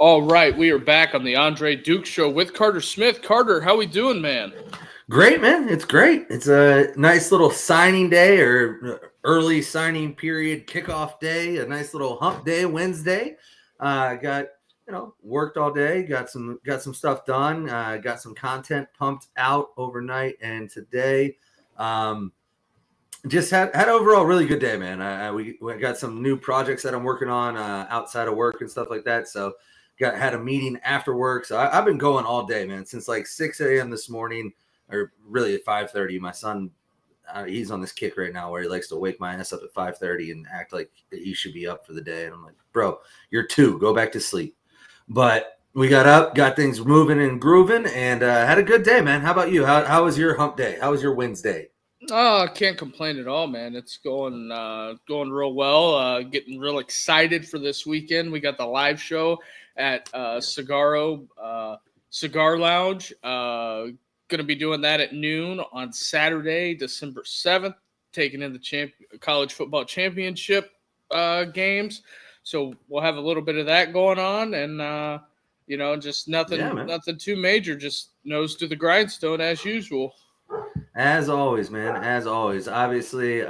All right, we are back on the Andre Duke Show with Carter Smith. Carter, how we doing, man? Great, man. It's great. It's a nice little signing day or early signing period kickoff day. A nice little hump day Wednesday. Got worked all day. Got some stuff done. Got some content pumped out overnight and today. Just had overall really good day, man. We got some new projects that I'm working on outside of work and stuff like that. So had a meeting after work. So I've been going all day, man, since like 6 a.m. this morning. Or really at 5:30. My son, he's on this kick right now where he likes to wake my ass up at 5:30 and act like he should be up for the day. And I'm like, bro, you're 2. Go back to sleep. But we got up, got things moving and grooving, and had a good day, man. How about you? How was your hump day? How was your Wednesday? Oh, I can't complain at all, man. It's going real well. Getting real excited for this weekend. We got the live show at Cigar Lounge. Going to be doing that at noon on Saturday, December 7th, taking in the college football championship games. So we'll have a little bit of that going on, and just nothing too major. Just nose to the grindstone as usual. As always, man. As always. Obviously,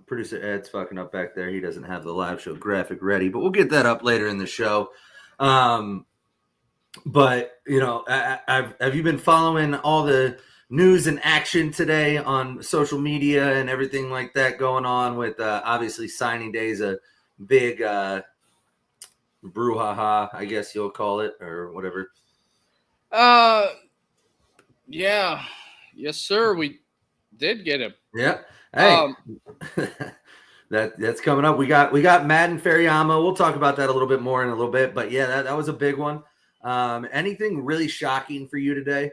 producer Ed's fucking up back there. He doesn't have the live show graphic ready, but we'll get that up later in the show. But, have you been following all the news and action today on social media and everything like that going on with obviously signing days, a big brouhaha, I guess you'll call it, or whatever? Yeah. Yes, sir. We did get him. Yeah. Hey. That's coming up. We got Madden Ferryama. We'll talk about that a little bit more in a little bit. But yeah, that was a big one. Anything really shocking for you today?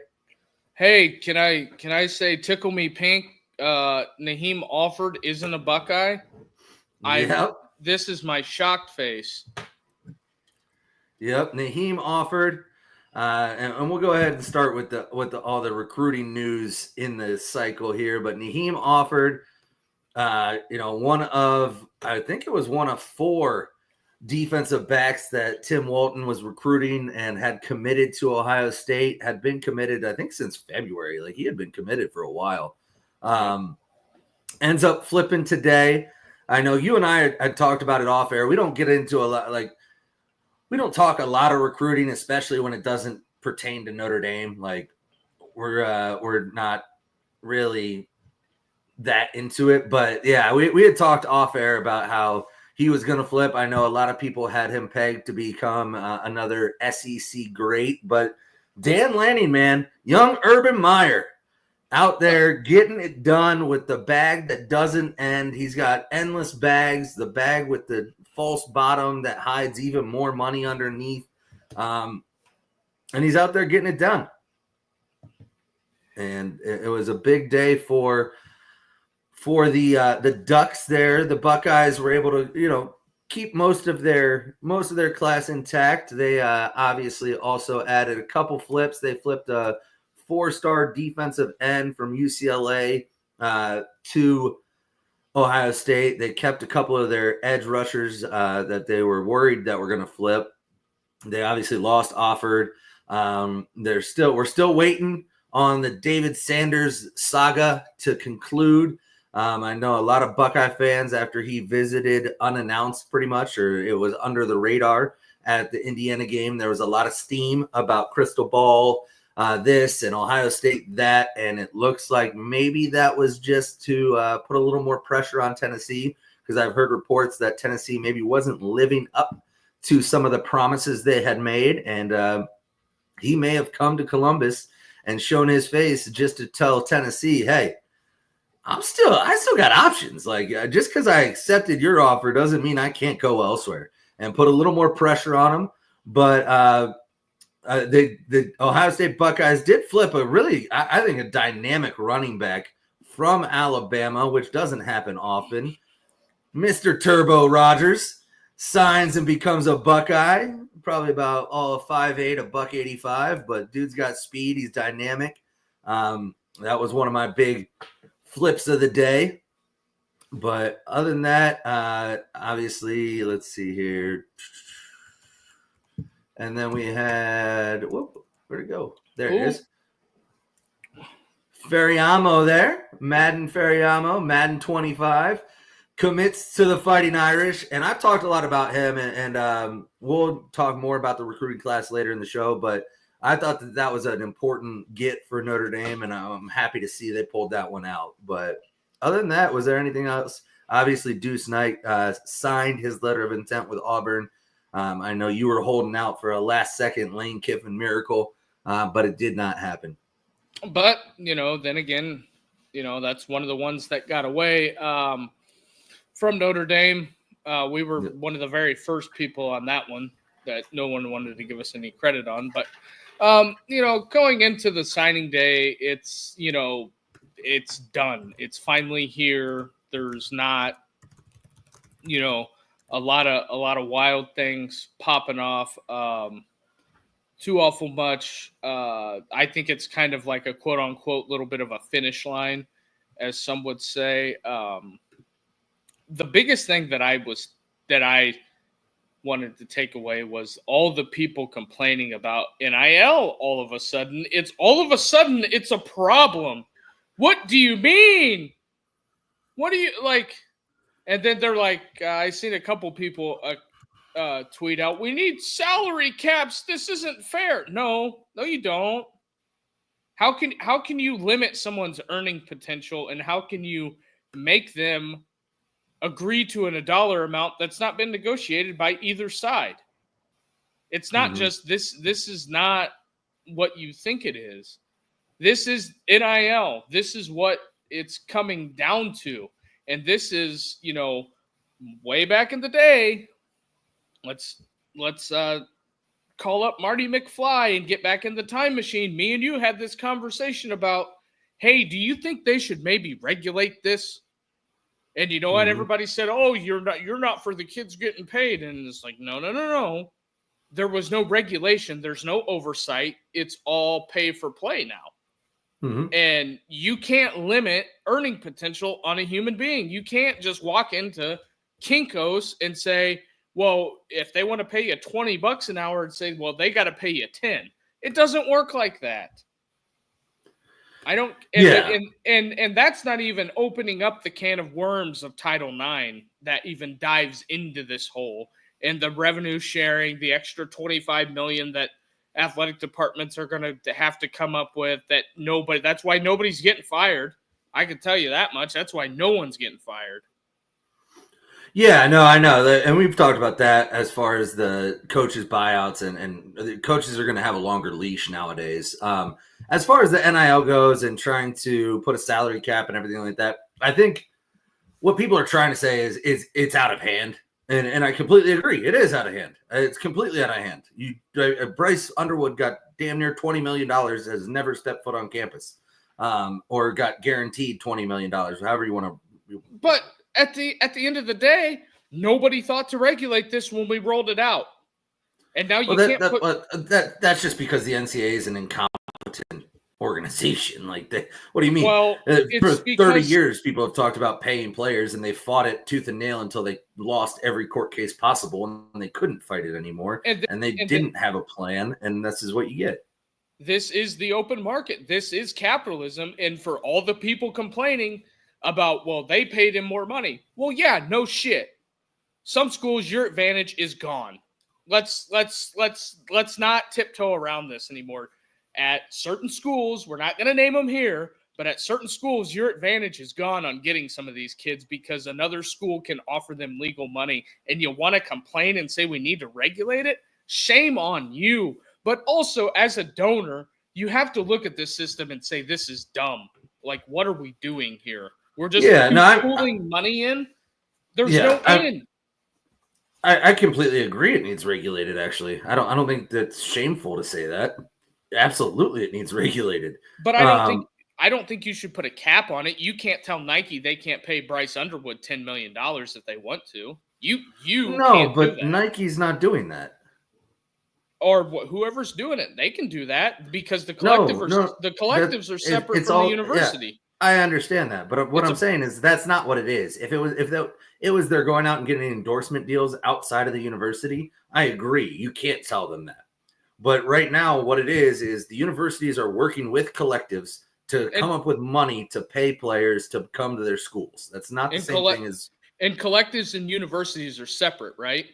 Hey, can I say tickle me pink? Naheem Alford isn't a Buckeye. Yep. This is my shocked face. Yep, Naheem Alford. And we'll go ahead and start with all the recruiting news in the cycle here. But Naheem Alford, one of 4 defensive backs that Tim Walton was recruiting and had committed to Ohio State, had been committed, I think, since February. Like, he had been committed for a while. Ends up flipping today. I know you and I had talked about it off air. We don't get into a lot, we don't talk a lot of recruiting, especially when it doesn't pertain to Notre Dame. Like, we're not really that into it. But yeah, we had talked off air about how he was going to flip. I know a lot of people had him pegged to become another SEC great, but Dan Lanning, man, young Urban Meyer out there getting it done with the bag that doesn't end. He's got endless bags, the bag with the false bottom that hides even more money underneath. And he's out there getting it done. And it was a big day for the Ducks there. The Buckeyes were able to, keep most of their class intact. They obviously also added a couple flips. They flipped a 4-star defensive end from UCLA to Ohio State. They kept a couple of their edge rushers that they were worried that were going to flip. They obviously lost Alford. We're still waiting on the David Sanders saga to conclude. I know a lot of Buckeye fans, after he visited unannounced pretty much, or it was under the radar at the Indiana game, there was a lot of steam about Crystal Ball this and Ohio State that, and it looks like maybe that was just to put a little more pressure on Tennessee, because I've heard reports that Tennessee maybe wasn't living up to some of the promises they had made, and he may have come to Columbus and shown his face just to tell Tennessee, hey, I still got options. Like, just because I accepted your offer doesn't mean I can't go elsewhere, and put a little more pressure on him. But the Ohio State Buckeyes did flip a really, I think, a dynamic running back from Alabama, which doesn't happen often. Mr. Turbo Rogers signs and becomes a Buckeye, probably about 5'8", $185, but dude's got speed. He's dynamic. That was one of my big flips of the day. But other than that, obviously, let's see here. And then we had, where'd it go? There it is. Ferriamo there. Madden Ferriamo, Madden 25, commits to the Fighting Irish. And I've talked a lot about him, and we'll talk more about the recruiting class later in the show. But I thought that was an important get for Notre Dame, and I'm happy to see they pulled that one out. But other than that, was there anything else? Obviously, Deuce Knight signed his letter of intent with Auburn. I know you were holding out for a last-second Lane Kiffin miracle, but it did not happen. But, then again, that's one of the ones that got away from Notre Dame. We were one of the very first people on that one that no one wanted to give us any credit on. But, going into the signing day, it's done. It's finally here. There's not, a lot of wild things popping off. Too awful much. I think it's kind of like a quote unquote little bit of a finish line, as some would say. The biggest thing that I wanted to take away was all the people complaining about NIL. All of a sudden it's a problem. What do you mean? What do you like? And then they're like, I seen a couple people tweet out, we need salary caps. This isn't fair. No, you don't. How can you limit someone's earning potential, and how can you make them agree to a dollar amount that's not been negotiated by either side? It's not just this is not what you think it is. This is NIL. This is what it's coming down to. And this is, way back in the day. Let's call up Marty McFly and get back in the time machine. Me and you had this conversation about, hey, do you think they should maybe regulate this? And you know what? Everybody said, oh, you're not for the kids getting paid. And it's like, no. There was no regulation. There's no oversight. It's all pay for play now. And you can't limit earning potential on a human being. You can't just walk into Kinko's and say, well, if they want to pay you $20 an hour, and say, well, they got to pay you 10. It doesn't work like that. I don't. And that's not even opening up the can of worms of Title IX that even dives into this hole, and the revenue sharing, the extra $25 million that athletic departments are going to have to come up with. That's why nobody's getting fired. I can tell you that much. That's why no one's getting fired. Yeah, no, I know. And we've talked about that as far as the coaches' buyouts, and the coaches are going to have a longer leash nowadays. As far as the NIL goes and trying to put a salary cap and everything like that, I think what people are trying to say is it's out of hand. And I completely agree. It is out of hand. It's completely out of hand. Bryce Underwood got damn near $20 million, has never stepped foot on campus, or got guaranteed $20 million, however you want to. But at the end of the day, nobody thought to regulate this when we rolled it out. And now that's just because the NCAA is an incompetent organization. Like, what do you mean? Well, for 30 years, people have talked about paying players, and they fought it tooth and nail until they lost every court case possible, and they couldn't fight it anymore. And they didn't have a plan, and this is what you get. This is the open market. This is capitalism. And for all the people complaining about, well, they paid him more money. Well, yeah, no shit. Some schools, your advantage is gone. Let's not tiptoe around this anymore. At certain schools, we're not going to name them here, but at certain schools, your advantage is gone on getting some of these kids because another school can offer them legal money, and you want to complain and say we need to regulate it? Shame on you. But also, as a donor, you have to look at this system and say, this is dumb. Like, what are we doing here? We're just pulling money in. There's no end. I completely agree. It needs regulated. Actually, I don't think that's shameful to say that. Absolutely, it needs regulated. But I don't think you should put a cap on it. You can't tell Nike they can't pay Bryce Underwood $10 million if they want to. But Nike's not doing that. Or whoever's doing it, they can do that because the collectives are separate from the university. Yeah, I understand that, but what I'm saying is that's not what it is. If it was they're going out and getting endorsement deals outside of the university, I agree. You can't tell them that. But right now, what it is the universities are working with collectives to come up with money to pay players to come to their schools. That's not the same thing as. And collectives and universities are separate, right?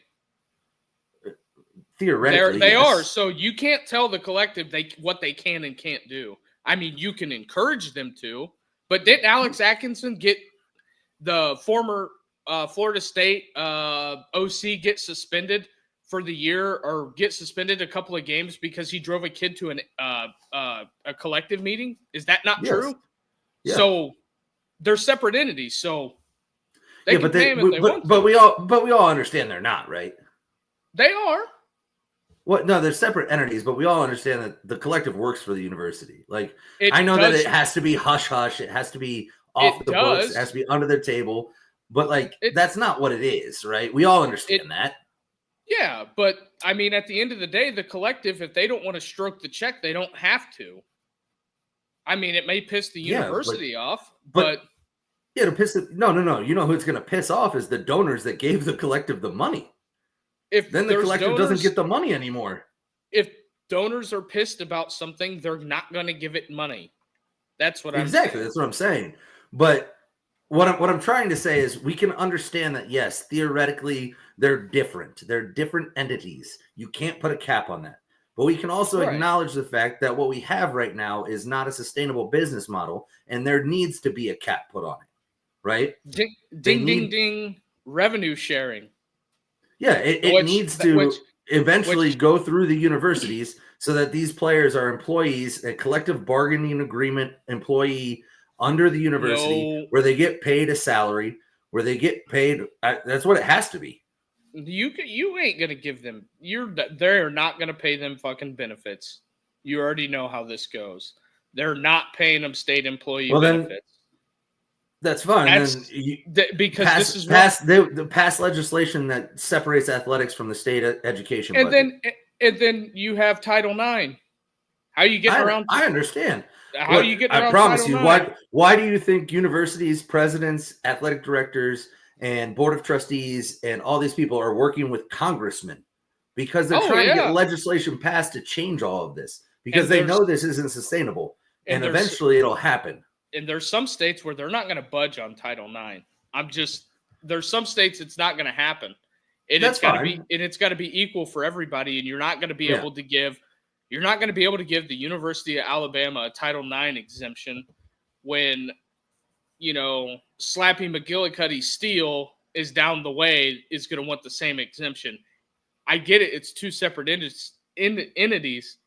Theoretically, they yes. are. So you can't tell the collective what they can and can't do. I mean, you can encourage them to, but didn't Alex Atkinson get the former Florida State OC get suspended for the year, or get suspended a couple of games because he drove a kid to a collective meeting? Is that not true? Yeah. So they're separate entities. So they can pay him if they want to. But we all understand they're not, right? They are. Well, no, they're separate entities, but we all understand that the collective works for the university. Like, I know that it has to be hush hush, it has to be off the books, it has to be under the table, but like that's not what it is, right? We all understand that. Yeah, but I mean, at the end of the day, the collective, if they don't want to stroke the check, they don't have to. I mean, it may piss the university off, but yeah, to piss it. No. You know who's going to piss off is the donors that gave the collective the money. Then the collective doesn't get the money anymore. If donors are pissed about something, they're not going to give it money. That's what I'm saying. That's what I'm saying. But what I'm trying to say is we can understand that, yes, theoretically, they're different. They're different entities. You can't put a cap on that. But we can also acknowledge the fact that what we have right now is not a sustainable business model, and there needs to be a cap put on it, right? Ding. Revenue sharing. Yeah, it needs to eventually go through the universities so that these players are employees, a collective bargaining agreement employee under the university, where they get paid a salary, where they get paid. That's what it has to be. You ain't gonna give them. They're not gonna pay them fucking benefits. You already know how this goes. They're not paying them state employee benefits. That's fine. Because this is the past legislation that separates athletics from the state education budget. And then you have Title IX. How you getting around? I understand. How you getting around? I promise you. Why do you think universities, presidents, athletic directors, and board of trustees, and all these people are working with congressmen? Because they're trying to get legislation passed to change all of this. Because they know this isn't sustainable, and eventually it'll happen. And there's some states where they're not going to budge on Title IX. There's some states it's not going to happen. And it's got to be equal for everybody. And you're not going to be able to give the University of Alabama a Title IX exemption when, Slappy McGillicuddy Steele is down the way, is going to want the same exemption. I get it. It's two separate entities.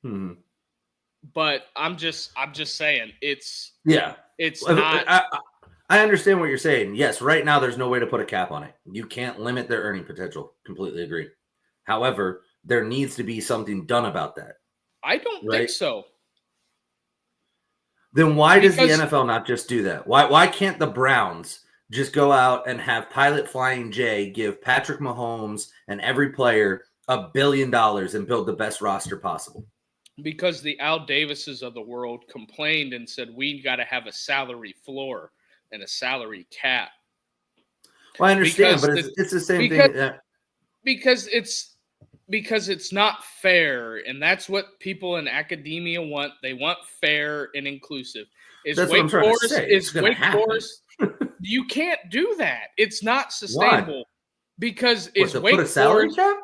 Hmm. But I'm just saying it's not. I understand what you're saying. Yes, right now there's no way to put a cap on it. You can't limit their earning potential. Completely agree. However, there needs to be something done about that. I don't think so. Then why does the NFL not just do that? Why can't the Browns just go out and have Pilot Flying J give Patrick Mahomes and every player $1 billion and build the best roster possible? Because the Al Davises of the world complained and said, we got to have a salary floor and a salary cap. Well, I understand, but it's the same thing. Because it's not fair, and that's what people in academia want. They want fair and inclusive. That's what I'm trying to say. It's going to happen. You can't do that. It's not sustainable. Why? Because put a salary cap?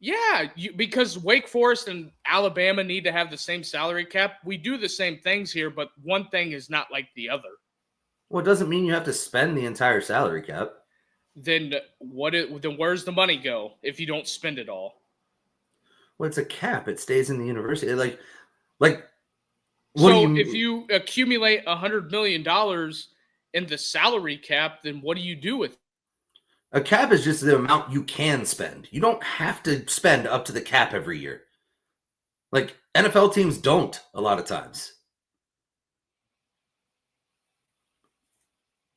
Yeah, because Wake Forest and Alabama need to have the same salary cap. We do the same things here, but one thing is not like the other. Well, it doesn't mean you have to spend the entire salary cap. Then where's the money go if you don't spend it all? Well, it's a cap. It stays in the university. If you accumulate $100 million in the salary cap, then what do you do with it? A cap is just the amount you can spend. You don't have to spend up to the cap every year. Like NFL teams don't a lot of times.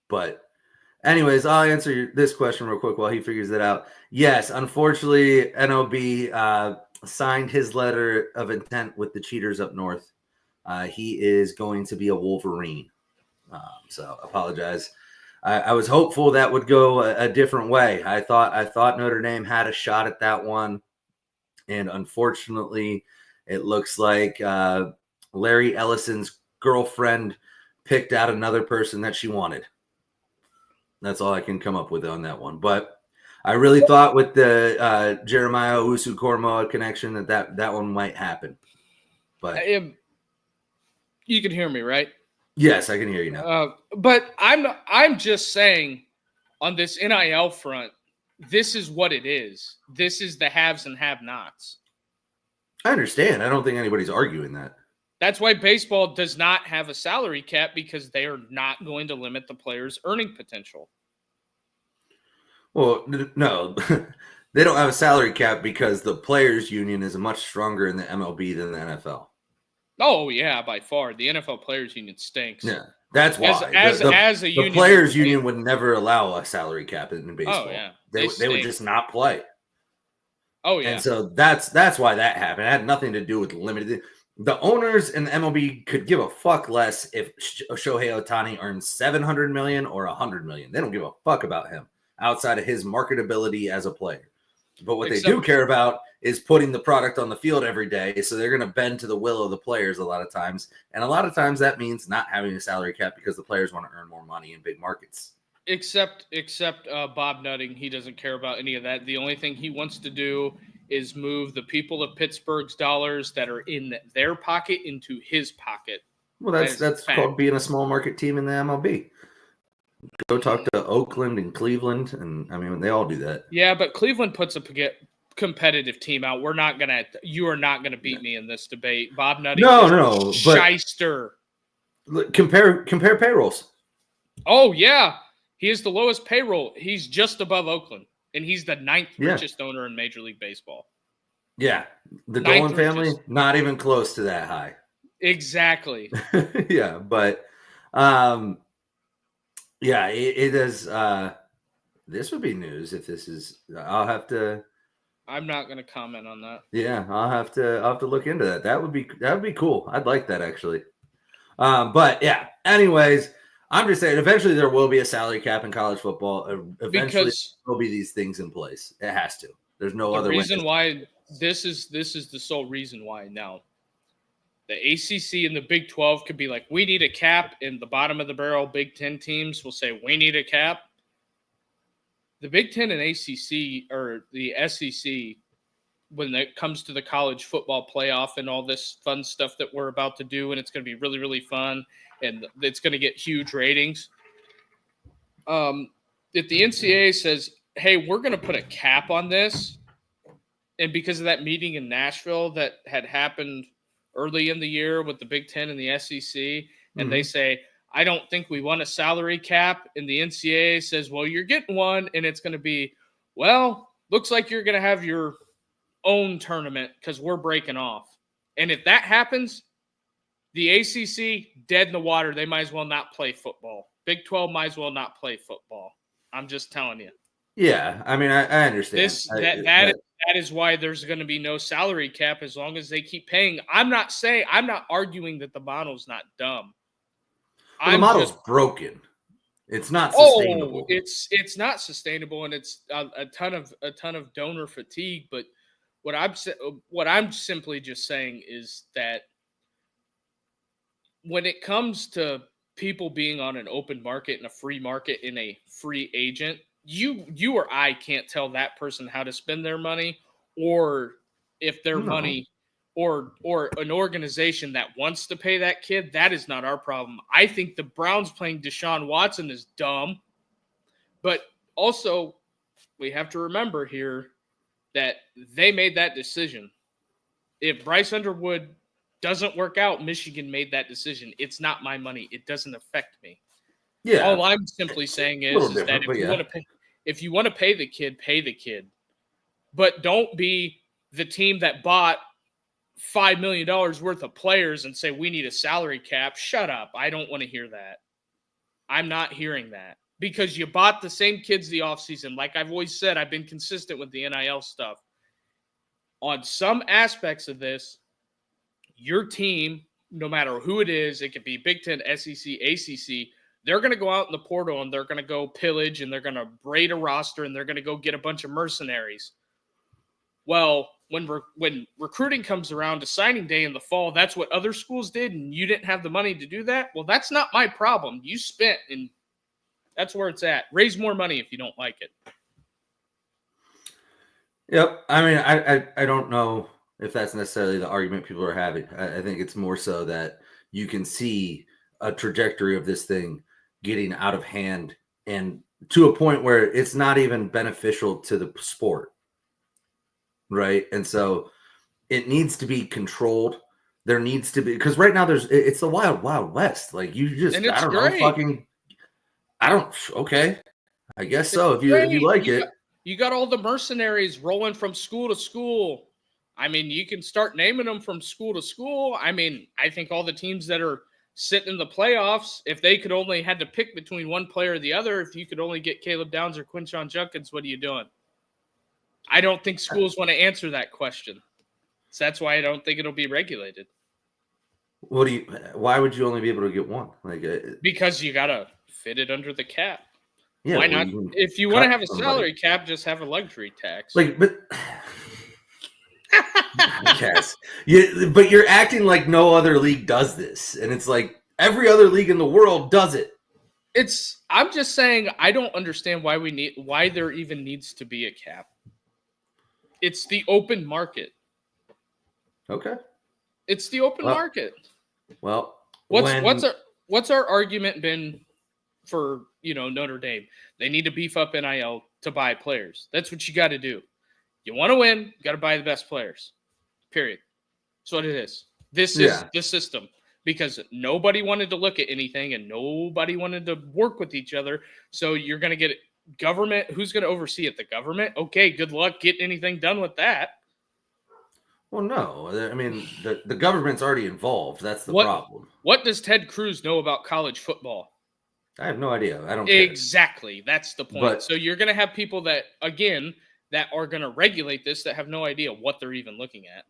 But anyways, I'll answer this question real quick while he figures it out. Yes, unfortunately, NOB signed his letter of intent with the cheaters up north. He is going to be a Wolverine. So apologize. I was hopeful that would go a different way. I thought Notre Dame had a shot at that one. And unfortunately, it looks like Larry Ellison's girlfriend picked out another person that she wanted. That's all I can come up with on that one. But I really thought with the Jeremiah Owusu-Koramoah connection that one might happen. But you can hear me, right? Yes, I can hear you now. But I'm just saying, on this NIL front, this is what it is. This is the haves and have-nots. I understand. I don't think anybody's arguing that. That's why baseball does not have a salary cap, because they are not going to limit the players' earning potential. Well, no, they don't have a salary cap because the players' union is much stronger in the MLB than the NFL. Oh, yeah, by far. The NFL players' union stinks. Yeah, that's why. As a union, the players' union would never allow a salary cap in baseball. Oh, yeah. They would just not play. Oh, yeah. And so that's why that happened. It had nothing to do with limited. The owners in the MLB could give a fuck less if Shohei Ohtani earns $700 million or $100 million. They don't give a fuck about him outside of his marketability as a player. But what they do care about is putting the product on the field every day. So they're going to bend to the will of the players a lot of times. And a lot of times that means not having a salary cap because the players want to earn more money in big markets. Except Bob Nutting, he doesn't care about any of that. The only thing he wants to do is move the people of Pittsburgh's dollars that are in their pocket into his pocket. Well, that's called being a small market team in the MLB. Go talk to Oakland and Cleveland, and I mean they all do that. Yeah, but Cleveland puts a competitive team out. You are not gonna beat me in this debate. Bob Nutting, no, shyster. Compare payrolls. Oh yeah, he is the lowest payroll. He's just above Oakland, and he's the 9th richest owner in Major League Baseball. Yeah, the Dolan family, not even close to that high. Exactly. Yeah, but yeah, it is. This would be news if this is. I'll have to. I'm not going to comment on that. Yeah, I'll have to look into that. That would be cool. I'd like that actually. But yeah. Anyways, I'm just saying. Eventually, there will be a salary cap in college football. Eventually, there will be these things in place. It has to. There's no other reason why. This is the sole reason why now. The ACC and the Big 12 could be like, we need a cap, and the bottom of the barrel Big 10 teams will say, we need a cap. The Big 10 and ACC, or the SEC, when it comes to the college football playoff and all this fun stuff that we're about to do, and it's going to be really, really fun, and it's going to get huge ratings. If the NCAA says, hey, we're going to put a cap on this, and because of that meeting in Nashville that had happened early in the year with the Big 10 and the SEC, and they say, I don't think we want a salary cap, and the NCAA says, well, you're getting one, and it's going to be, well, looks like you're going to have your own tournament because we're breaking off. And if that happens, the ACC, dead in the water. They might as well not play football. Big 12 might as well not play football. I'm just telling you. Yeah, I mean, I understand. That is why there's going to be no salary cap as long as they keep paying. I'm not arguing that the model's not dumb. Well, the model's broken. It's not sustainable. It's not sustainable, and it's a ton of donor fatigue. But what I'm simply just saying is that when it comes to people being on an open market and a free market in a free agent, you or I can't tell that person how to spend their money, or if their money or an organization that wants to pay that kid, that is not our problem. I think the Browns playing Deshaun Watson is dumb, but also we have to remember here that they made that decision. If Bryce Underwood doesn't work out, Michigan made that decision. It's not my money. It doesn't affect me. Yeah. All I'm simply saying is that if you want to pay the kid, pay the kid. But don't be the team that bought $5 million worth of players and say, we need a salary cap. Shut up. I don't want to hear that. I'm not hearing that. Because you bought the same kids the offseason. Like I've always said, I've been consistent with the NIL stuff. On some aspects of this, your team, no matter who it is, it could be Big Ten, SEC, ACC, they're going to go out in the portal and they're going to go pillage and they're going to braid a roster and they're going to go get a bunch of mercenaries. Well, when recruiting comes around to signing day in the fall, that's what other schools did, and you didn't have the money to do that. Well, that's not my problem. You spent, and that's where it's at. Raise more money if you don't like it. Yep. I mean, I don't know if that's necessarily the argument people are having. I think it's more so that you can see a trajectory of this thing getting out of hand and to a point where it's not even beneficial to the sport. Right. And so it needs to be controlled. There needs to be, because right now it's the wild, wild west. Like you just, I don't know, okay. I guess so. If you like it. You got all the mercenaries rolling from school to school. I mean, you can start naming them from school to school. I mean, I think all the teams that are sitting in the playoffs, if they could only had to pick between one player or the other, if you could only get Caleb Downs or Quinshon Judkins, what are you doing? I don't think schools want to answer that question. So that's why I don't think it'll be regulated. Why would you only be able to get one? Because you got to fit it under the cap. Yeah, why not? If you want to have a salary cap, just have a luxury tax. But yes. But you're acting like no other league does this. And it's like every other league in the world does it. I'm just saying I don't understand why there even needs to be a cap. It's the open market. Okay. It's the open market. Well, what's our argument been for, Notre Dame? They need to beef up NIL to buy players. That's what you got to do. You want to win, you got to buy the best players. Period. That's what it is. This is the system, because nobody wanted to look at anything and nobody wanted to work with each other. So you're going to get government. Who's going to oversee it? The government? Okay, good luck getting anything done with that. Well, no. I mean, the government's already involved. That's the problem. What does Ted Cruz know about college football? I have no idea. I don't care. Exactly. That's the point. So you're going to have people that are going to regulate this that have no idea what they're even looking at.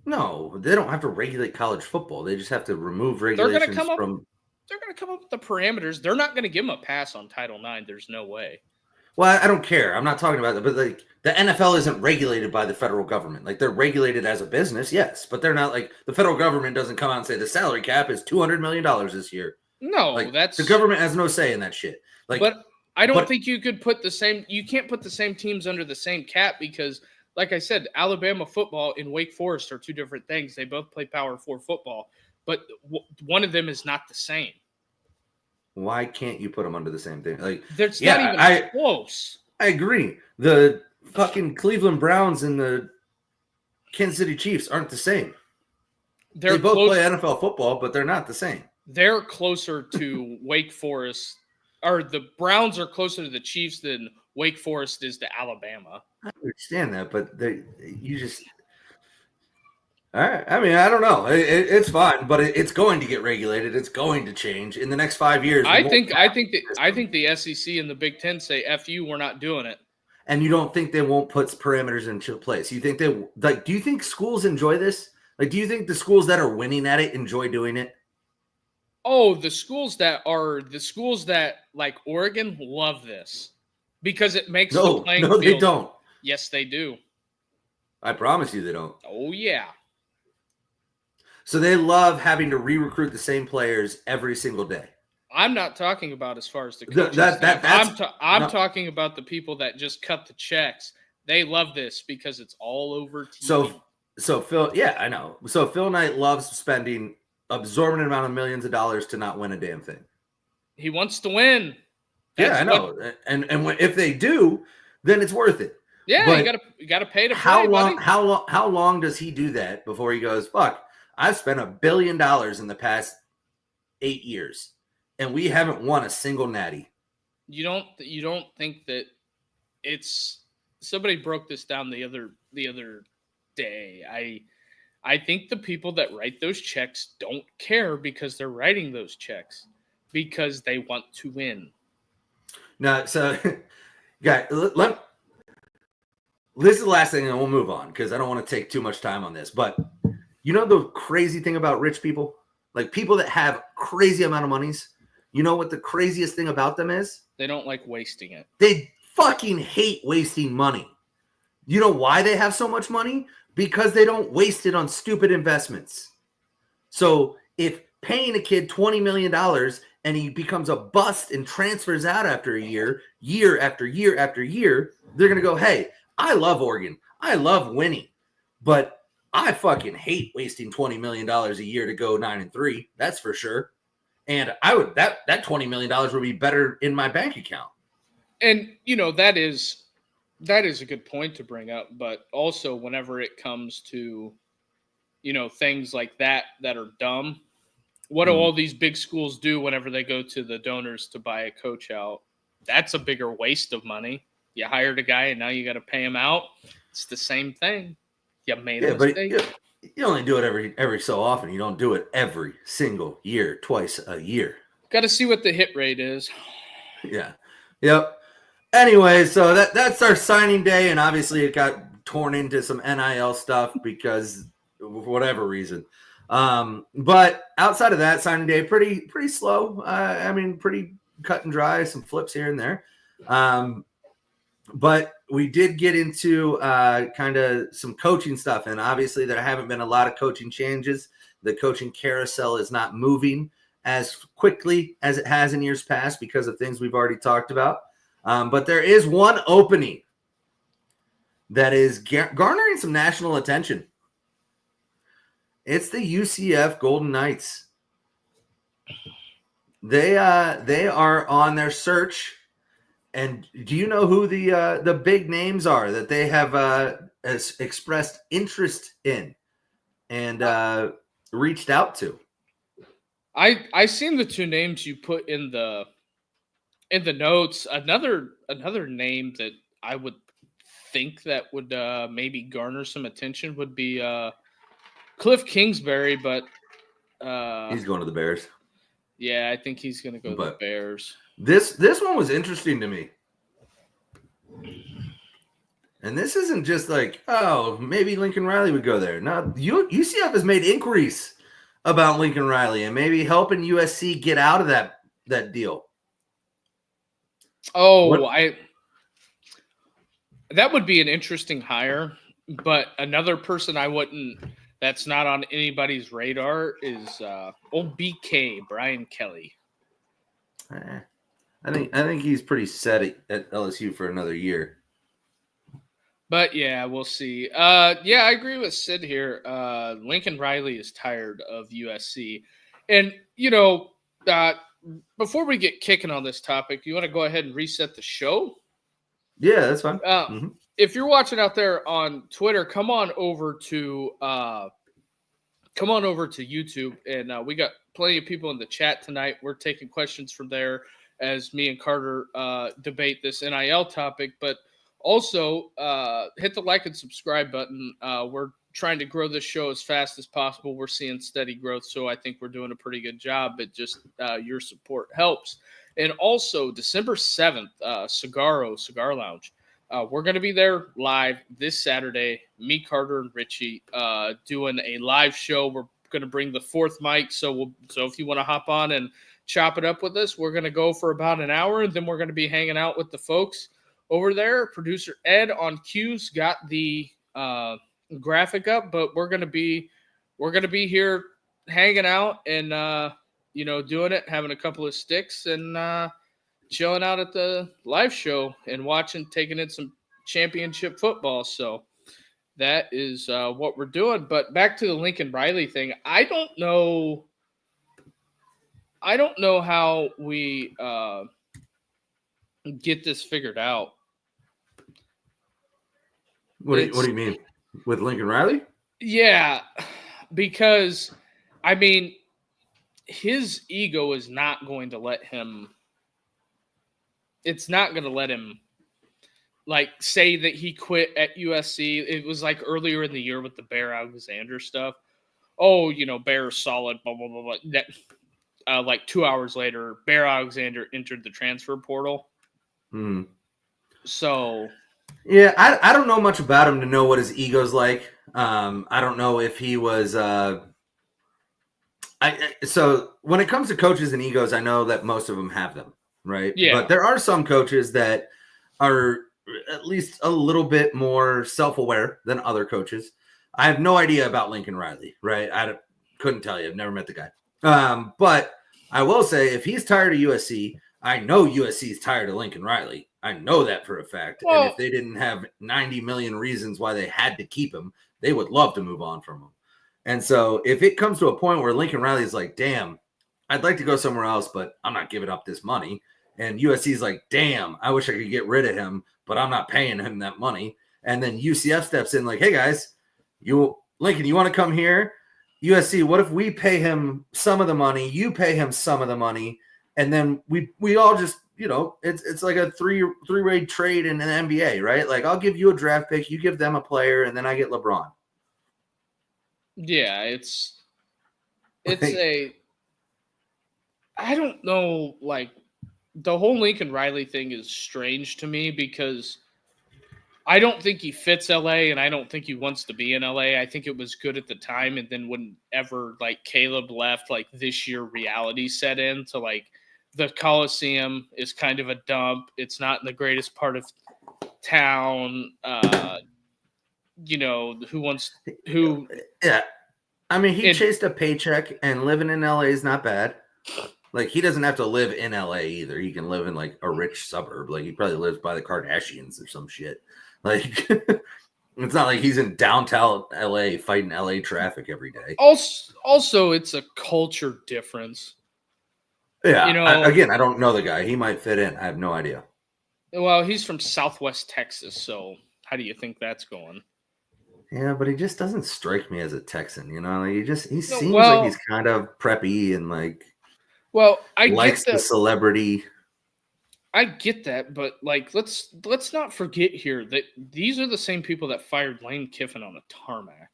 No, they don't have to regulate college football. They just have to remove regulations They're going to come up with the parameters. They're not going to give them a pass on Title IX. There's no way. Well, I don't care. I'm not talking about that. But the NFL isn't regulated by the federal government. Like, they're regulated as a business, yes. But they're not like the federal government doesn't come out and say the salary cap is $200 million this year. No, the government has no say in that shit. But I don't think you could put you can't put the same teams under the same cap because, like I said, Alabama football and Wake Forest are two different things. They both play Power 4 football, but one of them is not the same. Why can't you put them under the same thing? Like, not even close. I agree. The fucking Cleveland Browns and the Kansas City Chiefs aren't the same. They both play NFL football, but they're not the same. They're closer to Wake Forest, or the Browns are closer to the Chiefs than Wake Forest is to Alabama. I understand that, but all right. I mean, I don't know. It's fine, but it's going to get regulated. It's going to change in the next 5 years. I think the SEC and the Big Ten say, "F you, we're not doing it." And you don't think they won't put parameters into place? You think do you think schools enjoy this? Like, do you think the schools that are winning at it enjoy doing it? Oh, the schools that like Oregon love this because it makes the playing field. No, they don't. Yes, they do. I promise you they don't. Oh, yeah. So they love having to re-recruit the same players every single day. I'm not talking about as far as the coaches. I'm talking about the people that just cut the checks. They love this because it's all over TV. So Phil, yeah, I know. So Phil Knight loves spending absorbent amount of millions of dollars to not win a damn thing. He wants to win. I know. And if they do, then it's worth it. Yeah, but you gotta pay to play, buddy. How long does he do that before he goes, fuck, I've spent $1 billion in the past 8 years and we haven't won a single natty? You don't think that it's somebody broke this down the other day. I think the people that write those checks don't care because they're writing those checks because they want to win. No, so guys, this is the last thing and we'll move on because I don't want to take too much time on this. But you know the crazy thing about rich people? Like people that have crazy amount of monies, you know what the craziest thing about them is? They don't like wasting it. They fucking hate wasting money. You know why they have so much money? Because they don't waste it on stupid investments. So if paying a kid $20 million and he becomes a bust and transfers out after a year after year after year, they're going to go, hey, I love Oregon. I love winning, but I fucking hate wasting $20 million a year to go 9-3. That's for sure. And I would that $20 million would be better in my bank account. And that is a good point to bring up, but also whenever it comes to things like that are dumb, what do all these big schools do whenever they go to the donors to buy a coach out? That's a bigger waste of money. You hired a guy and now you got to pay him out. It's the same thing. You made a mistake. But you only do it every so often. You don't do it every single year, twice a year. Got to see what the hit rate is. Yeah. Yep. Anyway, so that's our signing day, and obviously it got torn into some NIL stuff because of whatever reason. But outside of that, signing day pretty slow. Pretty cut and dry. Some flips here and there. But we did get into kind of some coaching stuff, and obviously there haven't been a lot of coaching changes. The coaching carousel is not moving as quickly as it has in years past because of things we've already talked about. But there is one opening that is garnering some national attention. It's the UCF Golden Knights. They are on their search. And do you know who the big names are that they have expressed interest in and reached out to? I seen the two names you put in the notes. Another name that I would think that would maybe garner some attention would be Cliff Kingsbury, but he's going to the Bears. Yeah, I think he's going to go to the Bears. This one was interesting to me. And this isn't just like, oh, maybe Lincoln Riley would go there. No, UCF has made inquiries about Lincoln Riley and maybe helping USC get out of that deal. Oh, that would be an interesting hire, but another person that's not on anybody's radar is old BK, Brian Kelly. I think he's pretty set at LSU for another year. But yeah, we'll see. Yeah, I agree with Sid here. Lincoln Riley is tired of USC. And, before we get kicking on this topic, you want to go ahead and reset the show? Yeah, that's fine. If you're watching out there on Twitter, come on over to YouTube, and we got plenty of people in the chat tonight. We're taking questions from there as me and Carter debate this NIL topic, but also hit the like and subscribe button. We're trying to grow this show as fast as possible. We're seeing steady growth, so I think we're doing a pretty good job, but just your support helps. And also, December 7th, Cigar Lounge. We're going to be there live this Saturday. Me, Carter, and Richie doing a live show. We're going to bring the fourth mic, so if you want to hop on and chop it up with us, we're going to go for about an hour, and then we're going to be hanging out with the folks over there. Producer Ed on cues got the graphic up, but we're going to be here hanging out and doing it, having a couple of sticks and chilling out at the live show and taking in some championship football. So that is what we're doing. But back to the Lincoln Riley thing. I don't know how we get this figured out. What do you mean with Lincoln Riley? Yeah, because his ego is not going to let him. It's not going to let him say that he quit at USC. It was earlier in the year with the Bear Alexander stuff. Oh, Bear's solid, blah, blah, blah, blah. That, 2 hours later, Bear Alexander entered the transfer portal. So. Yeah, I don't know much about him to know what his ego's like. I don't know if he was. So when it comes to coaches and egos, I know that most of them have them, right? Yeah. But there are some coaches that are at least a little bit more self-aware than other coaches. I have no idea about Lincoln Riley, right? Couldn't tell you. I've never met the guy. But I will say, if he's tired of USC, I know USC is tired of Lincoln Riley. I know that for a fact. Well, and if they didn't have 90 million reasons why they had to keep him, they would love to move on from him. And so if it comes to a point where Lincoln Riley is like, damn, I'd like to go somewhere else, but I'm not giving up this money. And USC is like, damn, I wish I could get rid of him, but I'm not paying him that money. And then UCF steps in like, hey, guys, Lincoln, you want to come here? USC, what if we pay him some of the money, you pay him some of the money, and then we all just, it's like a three-way trade in an NBA, right? Like, I'll give you a draft pick, you give them a player, and then I get LeBron. Yeah, I don't know, like, the whole Lincoln Riley thing is strange to me because I don't think he fits LA and I don't think he wants to be in LA. I think it was good at the time. And then whenever like Caleb left, like this year reality set in to like the Coliseum is kind of a dump. It's not in the greatest part of town. Yeah. I mean, he chased a paycheck and living in LA is not bad. Like, he doesn't have to live in LA either. He can live in like a rich suburb. Like, he probably lives by the Kardashians or some shit. Like, it's not like he's in downtown LA fighting LA traffic every day. Also, it's a culture difference. Yeah. Again, I don't know the guy. He might fit in. I have no idea. Well, he's from Southwest Texas. So how do you think that's going? Yeah, but he just doesn't strike me as a Texan, Like, he seems like he's kind of preppy and like, I likes get the celebrity. I get that, but like, let's not forget here that these are the same people that fired Lane Kiffin on a tarmac.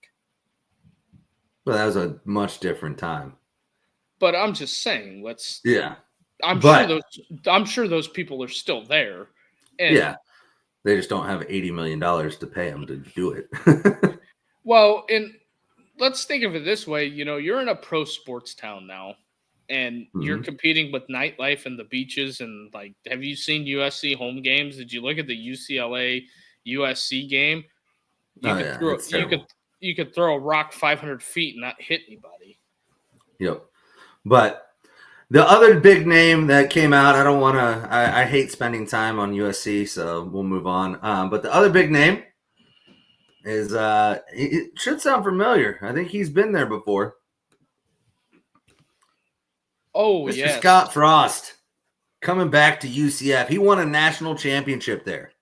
Well, that was a much different time. But I'm just saying, Yeah. I'm sure those people are still there. And yeah. They just don't have $80 million to pay them to do it. Well, and let's think of it this way. You're in a pro sports town now, and you're competing with nightlife and the beaches. And like, have you seen USC home games? Did you look at the UCLA USC game? You could throw a rock 500 feet and not hit anybody. Yep. But the other big name that came out, I hate spending time on USC, so we'll move on. But the other big name is, it should sound familiar. I think he's been there before. Oh, Mr. yes. Scott Frost coming back to UCF. He won a national championship there.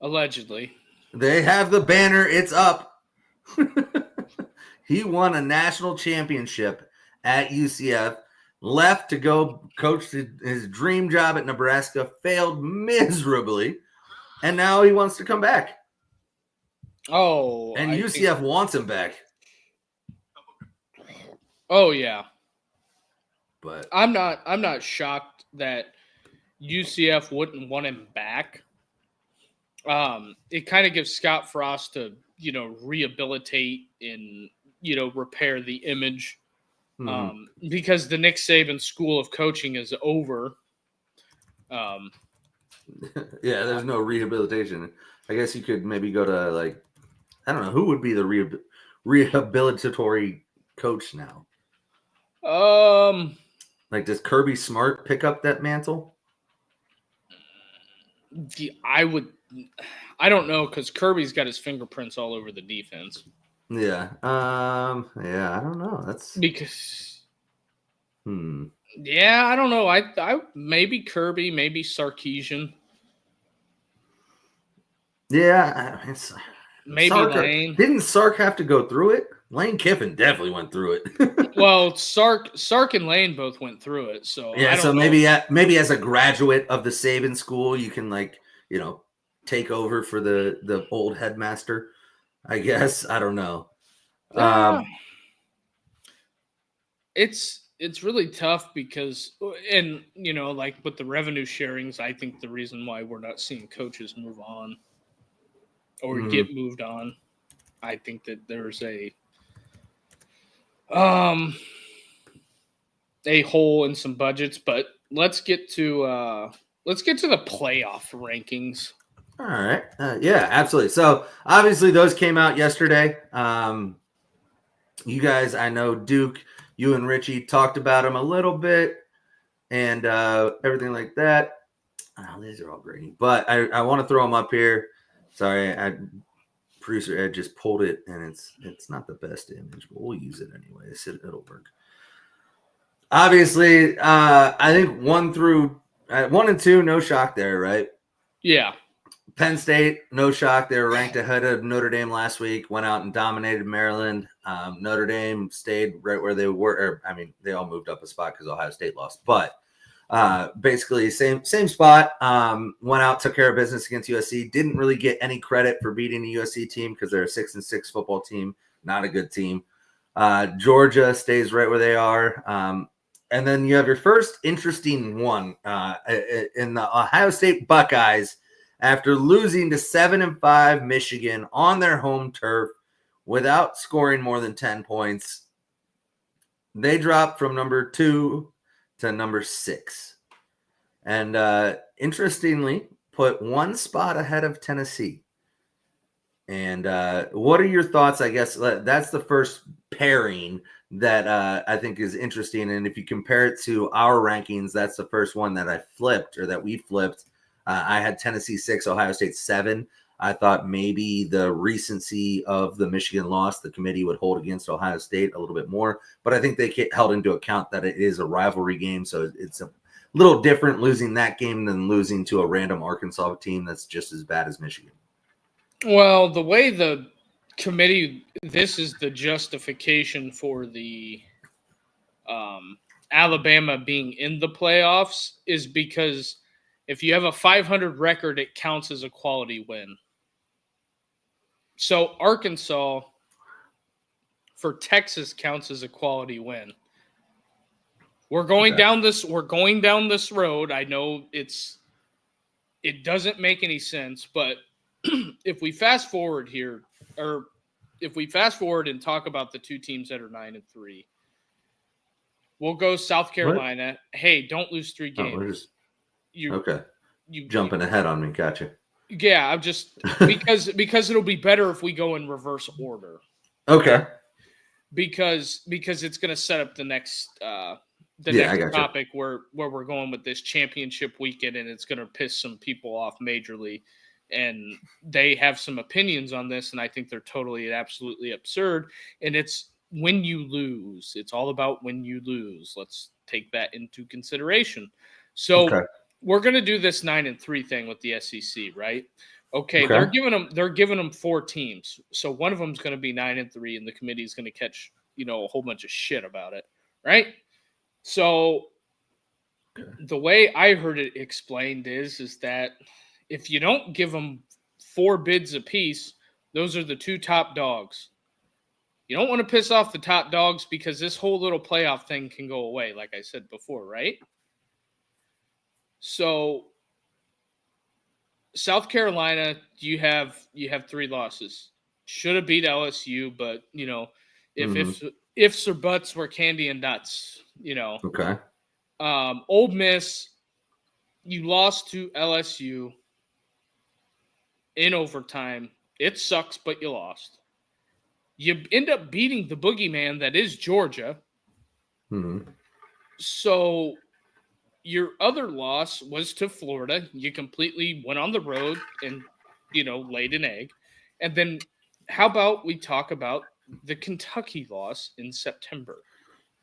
Allegedly. They have the banner. It's up. He won a national championship at UCF. Left to go coach his dream job at Nebraska, failed miserably, and now he wants to come back. Oh, and UCF wants him back. Oh yeah, but I'm not shocked that UCF wouldn't want him back. It kind of gives Scott Frost to rehabilitate and repair the image. Because the Nick Saban School of Coaching is over. Yeah, there's no rehabilitation. I guess you could maybe go to like, I don't know, who would be the rehabilitatory coach now? Like, does Kirby Smart pick up that mantle? I don't know, because Kirby's got his fingerprints all over the defense. Yeah. I don't know. That's because. Yeah, I don't know. I maybe Kirby, maybe Sarkisian. Yeah, maybe Sark, Lane. Didn't Sark have to go through it? Lane Kiffin definitely went through it. Well, Sark and Lane both went through it. So yeah, so maybe as a graduate of the Saban school, you can take over for the old headmaster. I guess. I don't know. It's really tough because, and like with the revenue sharings, I think the reason why we're not seeing coaches move on or get moved on, I think that there's a hole in some budgets. But let's get to the playoff rankings. All right. Yeah, absolutely. So obviously those came out yesterday. You guys, I know Duke, you and Richie talked about them a little bit and everything like that. Oh, these are all grainy, but I want to throw them up here. Sorry, producer Ed just pulled it, and it's not the best image, but we'll use it anyway. It'll work. Obviously, I think 1 and 2, no shock there, right? Yeah. Penn State, no shock. They were ranked ahead of Notre Dame last week, went out and dominated Maryland. Notre Dame stayed right where they were. They all moved up a spot because Ohio State lost. But basically, same spot. Went out, took care of business against USC. Didn't really get any credit for beating the USC team because they're a 6-6 football team. Not a good team. Georgia stays right where they are. And then you have your first interesting one in the Ohio State Buckeyes. After losing to 7-5 Michigan on their home turf without scoring more than 10 points, they dropped from number 2 to number 6. And interestingly, put 1 spot ahead of Tennessee. And what are your thoughts? I guess that's the first pairing that I think is interesting. And if you compare it to our rankings, that's the first one that I flipped or that we flipped. I had Tennessee 6, Ohio State 7. I thought maybe the recency of the Michigan loss, the committee would hold against Ohio State a little bit more. But I think they held into account that it is a rivalry game. So it's a little different losing that game than losing to a random Arkansas team that's just as bad as Michigan. Well, the way the committee, this is the justification for the Alabama being in the playoffs, is because if you have a 500 record, it counts as a quality win. So Arkansas for Texas counts as a quality win. We're going down this road. I know it doesn't make any sense, but if we fast forward here, or if we fast forward and talk about the 2 teams that are 9-3, we'll go South Carolina. What? Hey, don't lose 3 games. Okay. You jumping ahead on me, gotcha. Yeah, I'm just because it'll be better if we go in reverse order. Okay. Because it's going to set up the next next topic where we're going with this championship weekend, and it's going to piss some people off majorly, and they have some opinions on this, and I think they're totally and absolutely absurd. And it's when you lose. It's all about when you lose. Let's take that into consideration. So we're going to do this 9-3 thing with the SEC, right? Okay. They're giving them 4 teams. So one of them is going to be 9-3, and the committee is going to catch, a whole bunch of shit about it, right? So the way I heard it explained is that if you don't give them 4 bids apiece, those are the 2 top dogs. You don't want to piss off the top dogs because this whole little playoff thing can go away, like I said before, right? So South Carolina, you have 3 losses. Should have beat LSU, but ifs or buts were candy and nuts, Okay. Ole Miss, you lost to LSU in overtime. It sucks, but you lost. You end up beating the boogeyman that is Georgia. Mm-hmm. So your other loss was to Florida. You completely went on the road and, laid an egg. And then how about we talk about the Kentucky loss in September?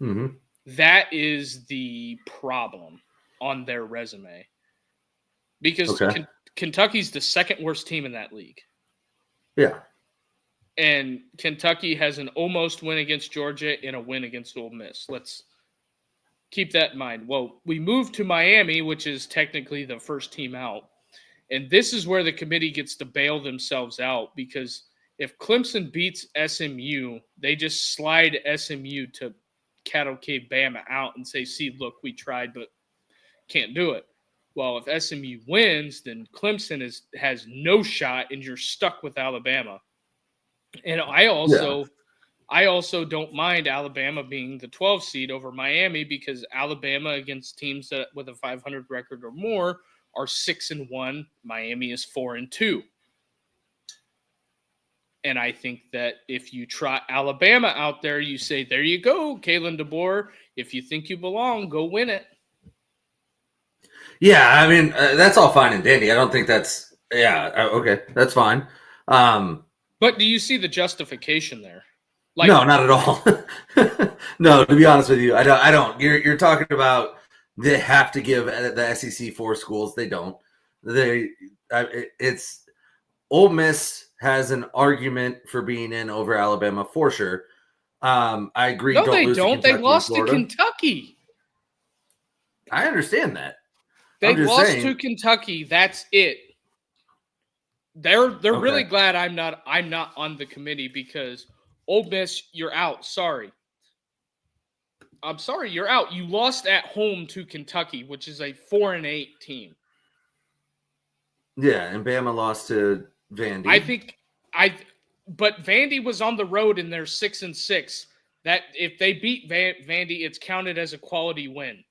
Mm-hmm. That is the problem on their resume. Because Kentucky's the second worst team in that league. Yeah. And Kentucky has an almost win against Georgia and a win against Ole Miss. Let's keep that in mind. Well, we moved to Miami, which is technically the first team out. And this is where the committee gets to bail themselves out, because if Clemson beats SMU, they just slide SMU to cavalcade Bama out and say, see, look, we tried, but can't do it. Well, if SMU wins, then Clemson has no shot, and you're stuck with Alabama. And I also don't mind Alabama being the 12 seed over Miami, because Alabama against teams that with a 500 record or more are 6-1. Miami is 4-2. And I think that if you try Alabama out there, you say, there you go, Kalen DeBoer. If you think you belong, go win it. Yeah, I mean, that's all fine and dandy. I don't think that's – okay, that's fine. But do you see the justification there? Like, no, not at all. No, to be honest with you, I don't. You're talking about they have to give the SEC 4 schools. They don't. It's Ole Miss has an argument for being in over Alabama for sure. I agree. No, don't they lose don't. To they lost to Kentucky. I understand that. They lost to Kentucky. That's it. They're Okay. really glad I'm not on the committee because Ole Miss, you're out. Sorry. I'm sorry, you're out. You lost at home to Kentucky, which is a 4-8 team. Yeah, and Bama lost to Vandy. But Vandy was on the road and they're 6-6. That if they beat Vandy, it's counted as a quality win.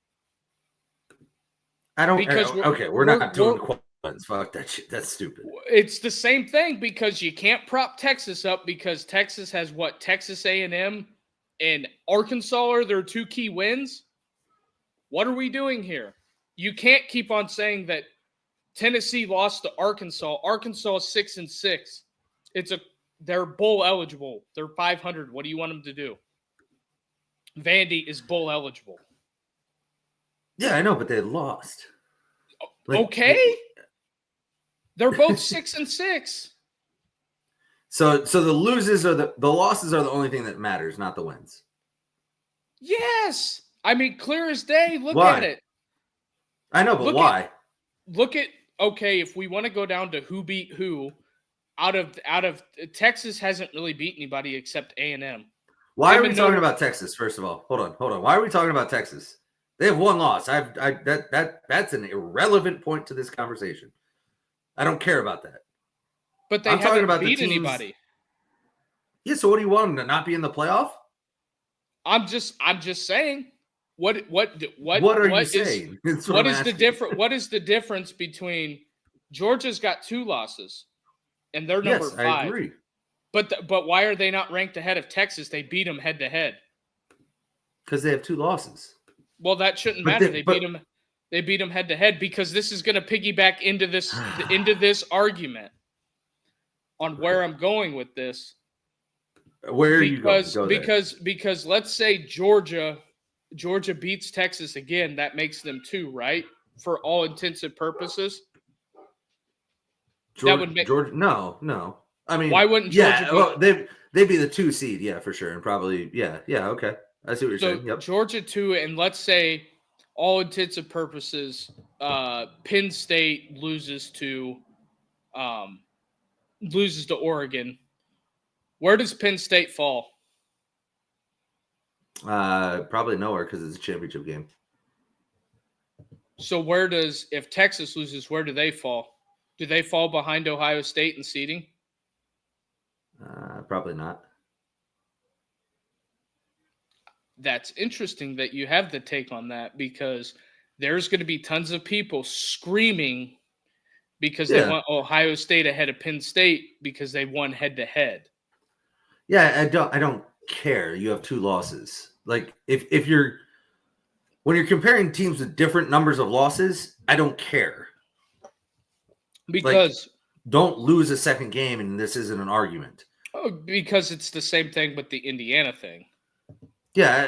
We're not doing qualities. Fuck that shit. That's stupid. It's the same thing because you can't prop Texas up because Texas has what? Texas A&M and Arkansas are their 2 key wins. What are we doing here? You can't keep on saying that Tennessee lost to Arkansas. Arkansas is 6-6. They're bowl eligible. They're 500. What do you want them to do? Vandy is bowl eligible. Yeah, I know, but they lost. Okay. They're both 6-6. So the losses are the losses are the only thing that matters, not the wins. Yes. I mean, clear as day. Look Why? at it. I know, but why? If we want to go down to who beat who, out of Texas hasn't really beat anybody except A&M. Why are we talking about Texas? First of all, hold on. Why are we talking about Texas? They have 1 loss. That's an irrelevant point to this conversation. I don't care about that. But they haven't beat anybody. Yeah, so what do you want them to not be in the playoff? I'm just saying. What are you saying? What is the difference between Georgia's got 2 losses and they're number 5? I agree. But why are they not ranked ahead of Texas? They beat them head to head. Because they have 2 losses. Well, that shouldn't matter. They beat them head to head because this is going to piggyback into this argument on where I'm going with this. Where are you going? Because let's say Georgia beats Texas again, that makes them 2, right? For all intents and purposes. Georgia. No. I mean, why wouldn't Georgia? They'd be the 2 seed, yeah, for sure, and probably okay. I see what you're saying. Yep. Georgia 2, and let's say all intents and purposes, Penn State loses to Oregon. Where does Penn State fall? Probably nowhere because it's a championship game. So if Texas loses, where do they fall? Do they fall behind Ohio State in seeding? Probably not. That's interesting that you have the take on that because there's going to be tons of people screaming because they want Ohio State ahead of Penn State because they won head to head. Yeah, I don't care. You have 2 losses. Like when you're comparing teams with different numbers of losses, I don't care. Because don't lose a second game and this isn't an argument. Oh, because it's the same thing with the Indiana thing. Yeah,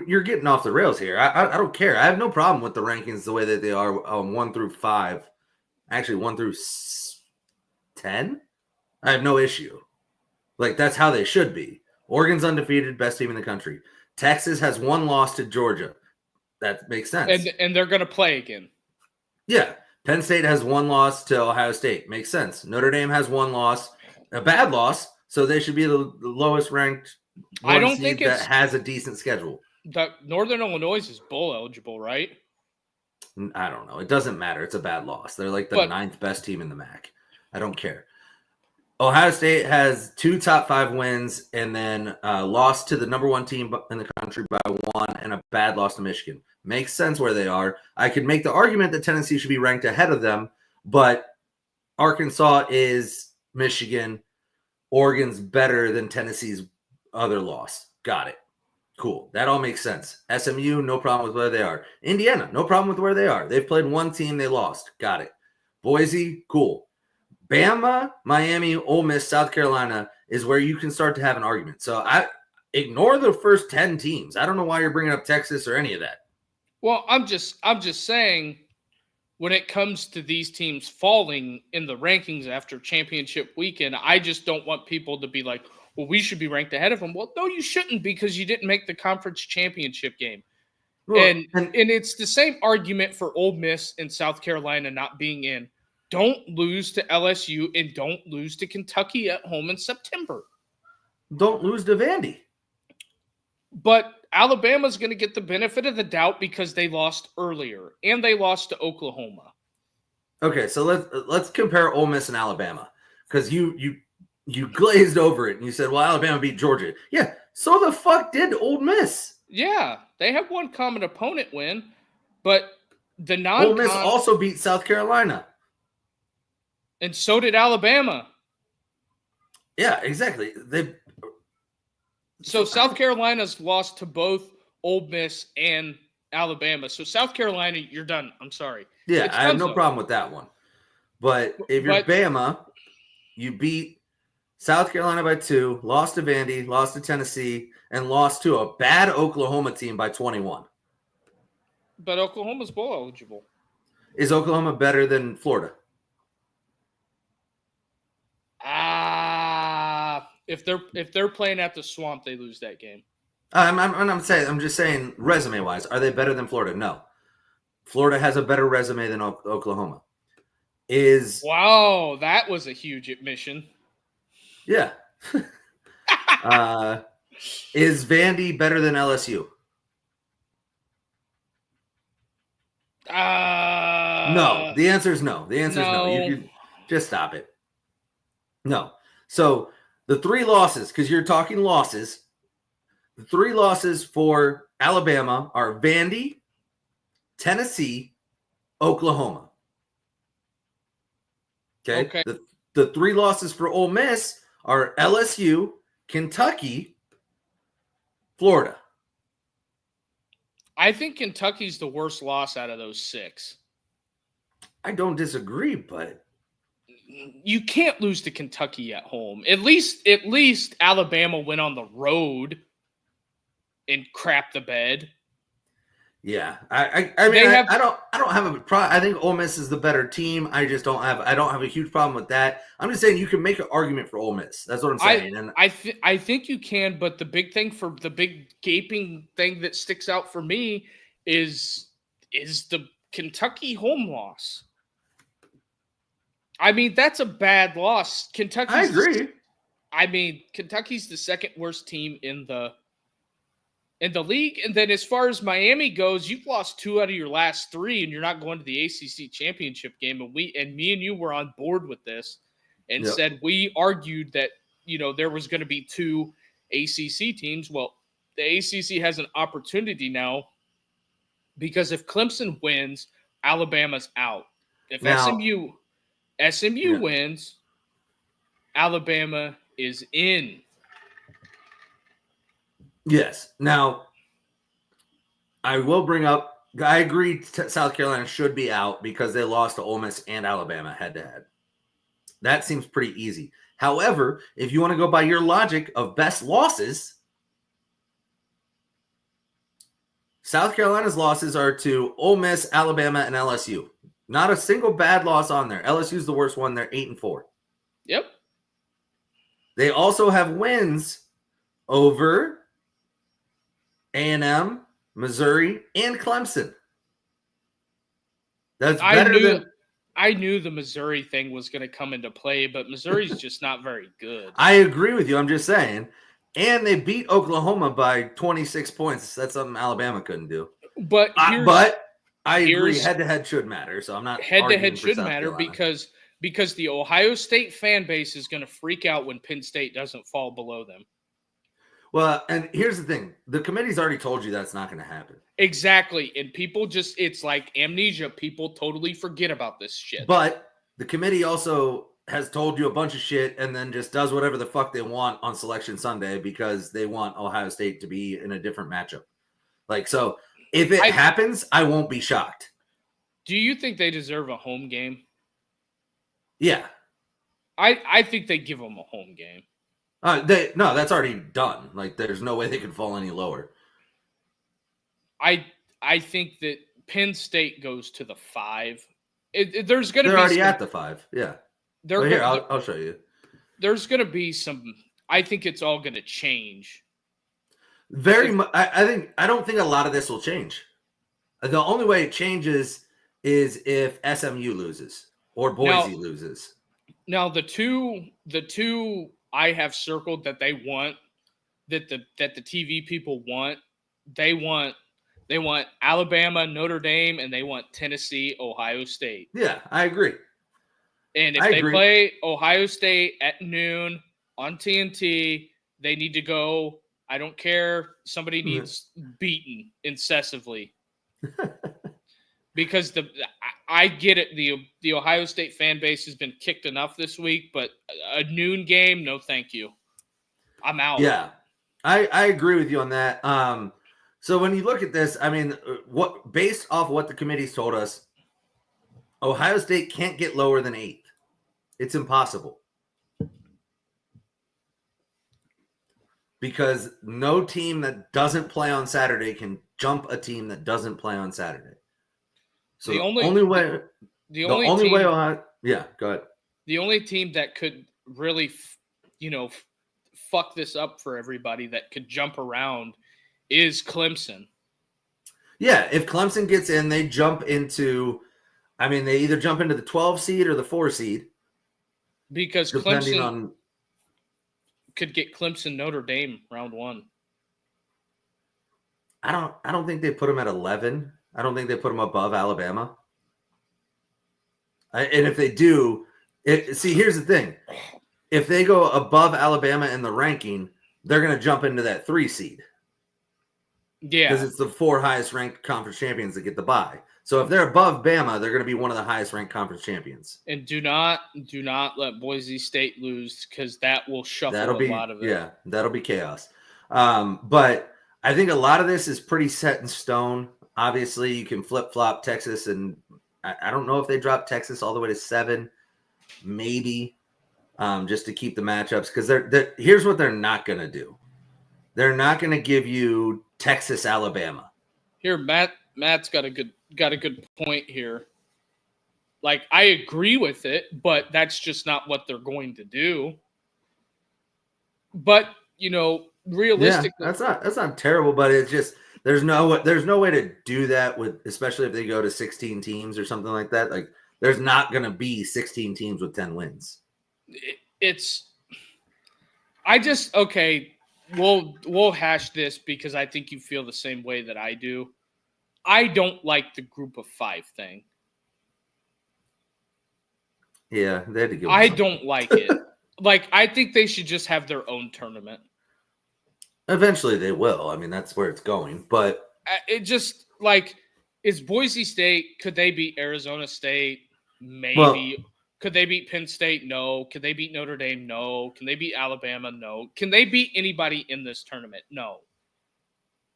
you're getting off the rails here. I don't care. I have no problem with the rankings the way that they are 1 through 5. Actually, 1 through 10. I have no issue. Like, that's how they should be. Oregon's undefeated, best team in the country. Texas has 1 loss to Georgia. That makes sense. And they're going to play again. Yeah. Penn State has 1 loss to Ohio State. Makes sense. Notre Dame has 1 loss, a bad loss, so they should be the lowest ranked. I don't think that has a decent schedule. Northern Illinois is bowl eligible, right? I don't know. It doesn't matter. It's a bad loss. They're like the 9th best team in the MAC. I don't care. Ohio State has 2 top 5 wins and then lost to the number 1 team in the country by 1 and a bad loss to Michigan. Makes sense where they are. I could make the argument that Tennessee should be ranked ahead of them, but Arkansas is Michigan. Oregon's better than Tennessee's other loss. Got it. Cool. That all makes sense. SMU, no problem with where they are. Indiana, no problem with where they are. They've played 1 team, they lost. Got it. Boise, cool. Bama, Miami, Ole Miss, South Carolina is where you can start to have an argument. So I ignore the first 10 teams. I don't know why you're bringing up Texas or any of that. Well, I'm just saying when it comes to these teams falling in the rankings after championship weekend, I just don't want people to be like, well, we should be ranked ahead of them. Well, no, you shouldn't because you didn't make the conference championship game. Well, and it's the same argument for Ole Miss and South Carolina not being in. Don't lose to LSU and don't lose to Kentucky at home in September. Don't lose to Vandy. But Alabama's going to get the benefit of the doubt because they lost earlier and they lost to Oklahoma. Okay, so let's compare Ole Miss and Alabama because you glazed over it and you said, well, Alabama beat Georgia. Yeah, so the fuck did Ole Miss. Yeah, they have one common opponent win, but the Ole Miss also beat South Carolina. And so did Alabama. Yeah, exactly. So South Carolina's lost to both Ole Miss and Alabama. So South Carolina, you're done. I'm sorry. Yeah, I have no problem with that one. But if you're Bama, you beat South Carolina by 2, lost to Vandy, lost to Tennessee, and lost to a bad Oklahoma team by 21. But Oklahoma's bowl eligible. Is Oklahoma better than Florida? If they're playing at the Swamp, they lose that game. I'm just saying resume wise, are they better than Florida? No. Florida has a better resume than Oklahoma. Wow, that was a huge admission. Yeah. Is Vandy better than LSU? No. The answer is no. The answer is no. You just stop it. No. So the 3 losses, because you're talking losses, the 3 losses for Alabama are Vandy, Tennessee, Oklahoma. Okay. The 3 losses for Ole Miss are LSU, Kentucky, Florida. I think Kentucky's the worst loss out of those 6. I don't disagree, but you can't lose to Kentucky at home. At least Alabama went on the road and crapped the bed. Yeah, I don't have a problem. I think Ole Miss is the better team. I don't have a huge problem with that. I'm just saying you can make an argument for Ole Miss. That's what I'm saying. I think you can, but the big gaping thing that sticks out for me is the Kentucky home loss. I mean, that's a bad loss. I agree. Kentucky's the second worst team in the league. And then as far as Miami goes, you've lost 2 out of your last 3, and you're not going to the ACC championship game. And me and you were on board with this and said we argued that, there was going to be 2 ACC teams. Well, the ACC has an opportunity now because if Clemson wins, Alabama's out. If SMU wins, Alabama is in. Yes. Now, I will bring up, I agree South Carolina should be out because they lost to Ole Miss and Alabama head-to-head. That seems pretty easy. However, if you want to go by your logic of best losses, South Carolina's losses are to Ole Miss, Alabama, and LSU. Not a single bad loss on there. LSU's the worst one. They're 8-4. Yep. They also have wins over A&M, Missouri, and Clemson. That's better than... I knew the Missouri thing was going to come into play, but Missouri's just not very good. I agree with you. I'm just saying. And they beat Oklahoma by 26 points. That's something Alabama couldn't do. But I agree. Head-to-head should matter. So I'm not head-to-head should matter because because the Ohio State fan base is going to freak out when Penn State doesn't fall below them. Well, and here's the thing. The committee's already told you that's not going to happen. Exactly. And people just, it's like amnesia. People totally forget about this shit. But the committee also has told you a bunch of shit and then just does whatever the fuck they want on Selection Sunday because they want Ohio State to be in a different matchup. Like, so if it happens, I won't be shocked. Do you think they deserve a home game? Yeah. I think they give them a home game. No, that's already done. Like, there's no way they could fall any lower. I think that Penn State goes to the 5. There's going to be. They're already at the 5. Yeah. Well, here, I'll show you. There's going to be some. I think it's all going to change. Very much. I don't think a lot of this will change. The only way it changes is if SMU loses or Boise loses. Now the two I have circled that they want, that the TV people want, they want Alabama, Notre Dame, and they want Tennessee, Ohio State. Yeah, I agree. And if they play Ohio State at noon on TNT, they need to go. I don't care. Somebody needs beaten incessantly. Because I get it. The Ohio State fan base has been kicked enough this week, but a noon game, no thank you. I'm out. Yeah, I agree with you on that. So when you look at this, I mean, based off what the committee's told us, Ohio State can't get lower than 8th. It's impossible. Because no team that doesn't play on Saturday can jump a team that doesn't play on Saturday. So the only way Ohio, yeah, go ahead. The only team that could really, fuck this up for everybody that could jump around is Clemson. Yeah, if Clemson gets in, they jump into, they either jump into the 12 seed or the 4 seed. Because Clemson could get Clemson Notre Dame round 1. I don't think they put them at 11. I don't think they put them above Alabama. And if they do, here's the thing. If they go above Alabama in the ranking, they're going to jump into that 3 seed. Yeah. Because it's the 4 highest ranked conference champions that get the bye. So if they're above Bama, they're going to be one of the highest ranked conference champions. And do not let Boise State lose, because that will shuffle a lot of it. Yeah, that'll be chaos. But I think a lot of this is pretty set in stone. Obviously, you can flip-flop Texas, and I don't know if they drop Texas all the way to 7, maybe, just to keep the matchups. Because here's what they're not going to do. They're not going to give you Texas, Alabama. Here, Matt's got a good point here. Like, I agree with it, but that's just not what they're going to do. But, realistically, yeah, that's not terrible, but it's just there's no way to do that with, especially if they go to 16 teams or something like that. Like, there's not going to be 16 teams with 10 wins. We'll hash this because I think you feel the same way that I do. I don't like the group of 5 thing. Yeah, they had to give. I don't like it. Like, I think they should just have their own tournament. Eventually they will. That's where it's going. But it just, like, is Boise State, could they beat Arizona State? Maybe. Well, could they beat Penn State? No. Could they beat Notre Dame? No. Can they beat Alabama? No. Can they beat anybody in this tournament? No.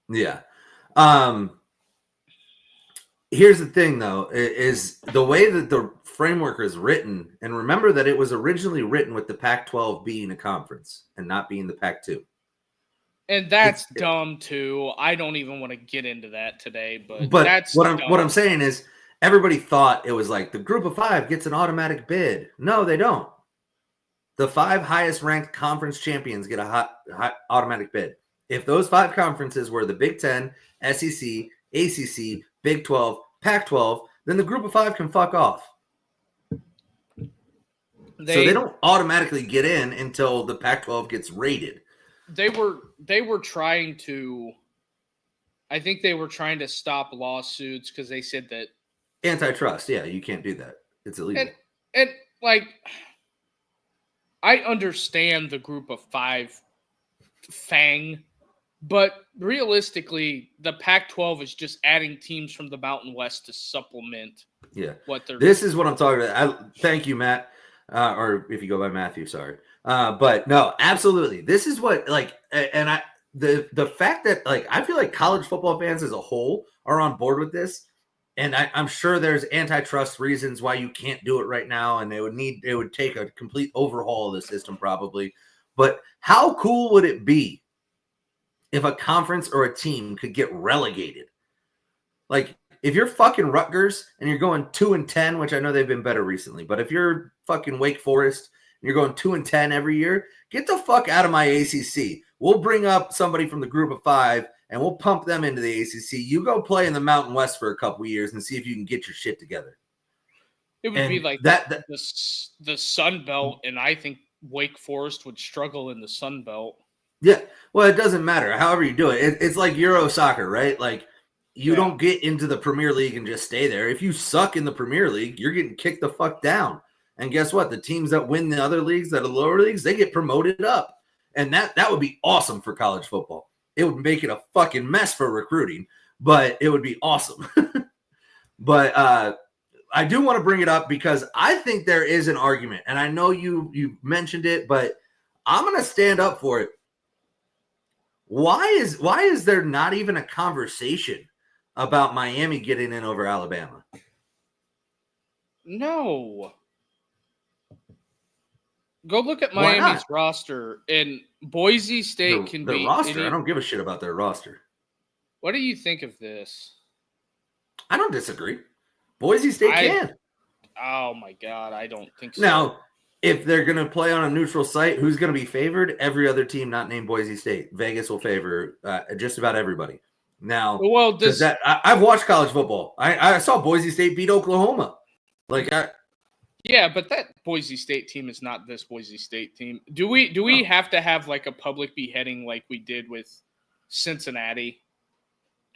Yeah. Here's the thing, though, is the way that the framework is written, and remember that it was originally written with the Pac-12 being a conference and not being the Pac-2. And that's dumb, too. I don't even want to get into that today, but that's what I'm saying is everybody thought it was like the group of 5 gets an automatic bid. No, they don't. The 5 highest ranked conference champions get a hot automatic bid. If those 5 conferences were the Big 10, SEC, ACC, Big 12, Pac-12, then the group of 5 can fuck off. So they don't automatically get in until the Pac-12 gets rated. They were trying to, I think they were trying to stop lawsuits because they said that antitrust. Yeah, you can't do that. It's illegal. And like, I understand the group of 5 FANG, but realistically, the Pac-12 is just adding teams from the Mountain West to supplement what they're This is what I'm talking about. Thank you, Matt. Or if you go by Matthew, sorry. But no, absolutely. This is what the fact that I feel like college football fans as a whole are on board with this. And I'm sure there's antitrust reasons why you can't do it right now, and it would take a complete overhaul of the system probably. But how cool would it be if a conference or a team could get relegated? Like, if you're fucking Rutgers and you're going 2-10, which I know they've been better recently, but if you're fucking Wake Forest and you're going 2-10 every year, get the fuck out of my ACC. We'll bring up somebody from the group of 5 and we'll pump them into the ACC. You go play in the Mountain West for a couple years and see if you can get your shit together. It would be like the Sun Belt, and I think Wake Forest would struggle in the Sun Belt. Yeah, well, it doesn't matter. However you do it, it's like Euro soccer, right? Like, you don't get into the Premier League and just stay there. If you suck in the Premier League, you're getting kicked the fuck down. And guess what? The teams that win the other leagues, that are lower leagues, they get promoted up. And that would be awesome for college football. It would make it a fucking mess for recruiting, but it would be awesome. But I do want to bring it up because I think there is an argument. And I know you mentioned it, but I'm going to stand up for it. Why is there not even a conversation about Miami getting in over Alabama? No. Go look at Miami's roster, and Boise State can be roster. I don't give a shit about their roster. What do you think of this? I don't disagree. Boise State can. Oh my God, I don't think so. Now, if they're going to play on a neutral site, who's going to be favored? Every other team not named Boise State. Vegas will favor just about everybody. Now, well, I've watched college football. I saw Boise State beat Oklahoma. Yeah, but that Boise State team is not this Boise State team. Do we have to have like a public beheading like we did with Cincinnati,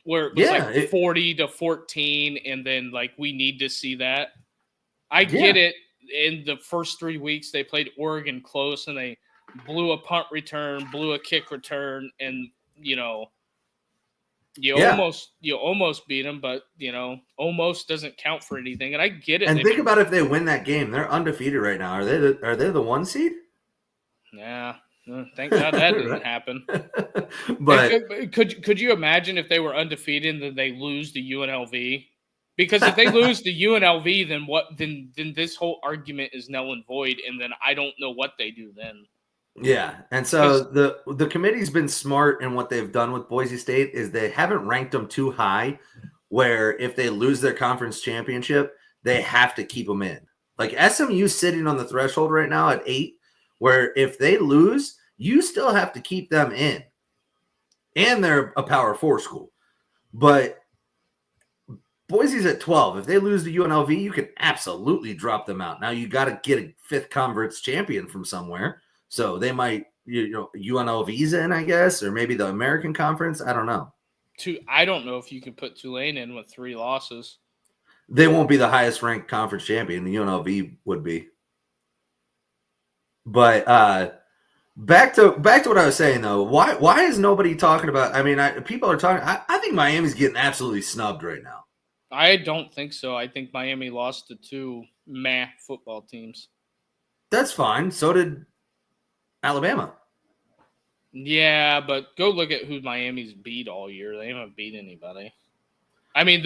where it was 40-14, and then like we need to see that? I get it. In the first 3 weeks, they played Oregon close, and they blew a punt return, blew a kick return, and you almost beat them, but almost doesn't count for anything. And I get it. And think about if they win that game, they're undefeated right now. Are they the 1 seed? Yeah, thank God that didn't happen. But could you imagine if they were undefeated and then they lose to UNLV? Because if they lose to UNLV, then what? Then this whole argument is null and void, and then I don't know what they do then. Yeah, and so the committee's been smart in what they've done with Boise State is they haven't ranked them too high, where if they lose their conference championship, they have to keep them in. Like SMU's sitting on the threshold right now at 8, where if they lose, you still have to keep them in, and they're a Power 4 school, but Boise's at 12. If they lose to UNLV, you can absolutely drop them out. Now you got to get a 5th conference champion from somewhere. So they might, UNLV's in, I guess, or maybe the American Conference. I don't know. I don't know if you could put Tulane in with 3 losses. They won't be the highest ranked conference champion. The UNLV would be. But back to what I was saying though. Why is nobody talking about? I mean, people are talking. I think Miami's getting absolutely snubbed right now. I don't think so. I think Miami lost to 2 football teams. That's fine. So did Alabama. Yeah, but go look at who Miami's beat all year. They haven't beat anybody. I mean,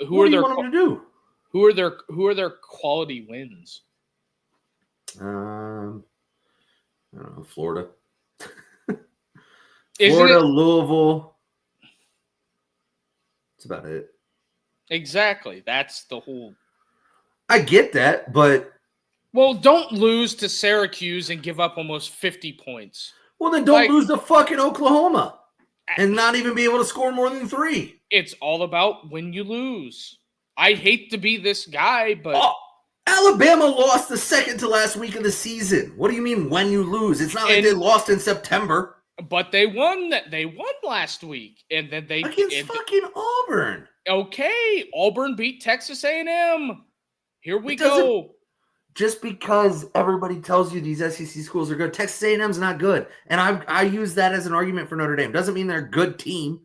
who are their quality wins? I don't know, Florida. Louisville. That's about it. Exactly. That's the whole. I get that, but. Well, don't lose to Syracuse and give up almost 50 points. Well, then don't lose to fucking Oklahoma and not even be able to score more than 3. It's all about when you lose. I hate to be this guy, but. Alabama lost the second to last week of the season. What do you mean when you lose? It's not like they lost in September. But they won last week, and then they against fucking Auburn. Okay, Auburn beat Texas A&M. Here we go. just because everybody tells you these SEC schools are good, Texas A&M's not good. And I use that as an argument for Notre Dame. Doesn't mean they're a good team.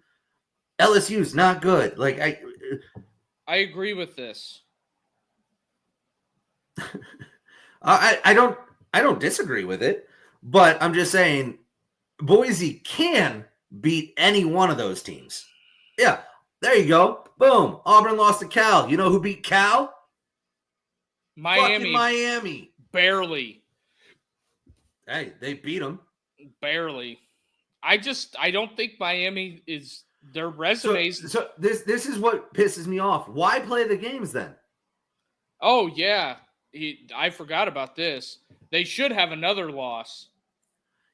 LSU's not good. Like I agree with this. I don't disagree with it, but I'm just saying Boise can beat any one of those teams. Yeah, there you go. Boom. Auburn lost to Cal. You know who beat Cal? Fucking Miami. Barely. Hey, they beat them. Barely. I don't think Miami is their resumes. So this is what pisses me off. Why play the games then? Oh yeah, I forgot about this. They should have another loss.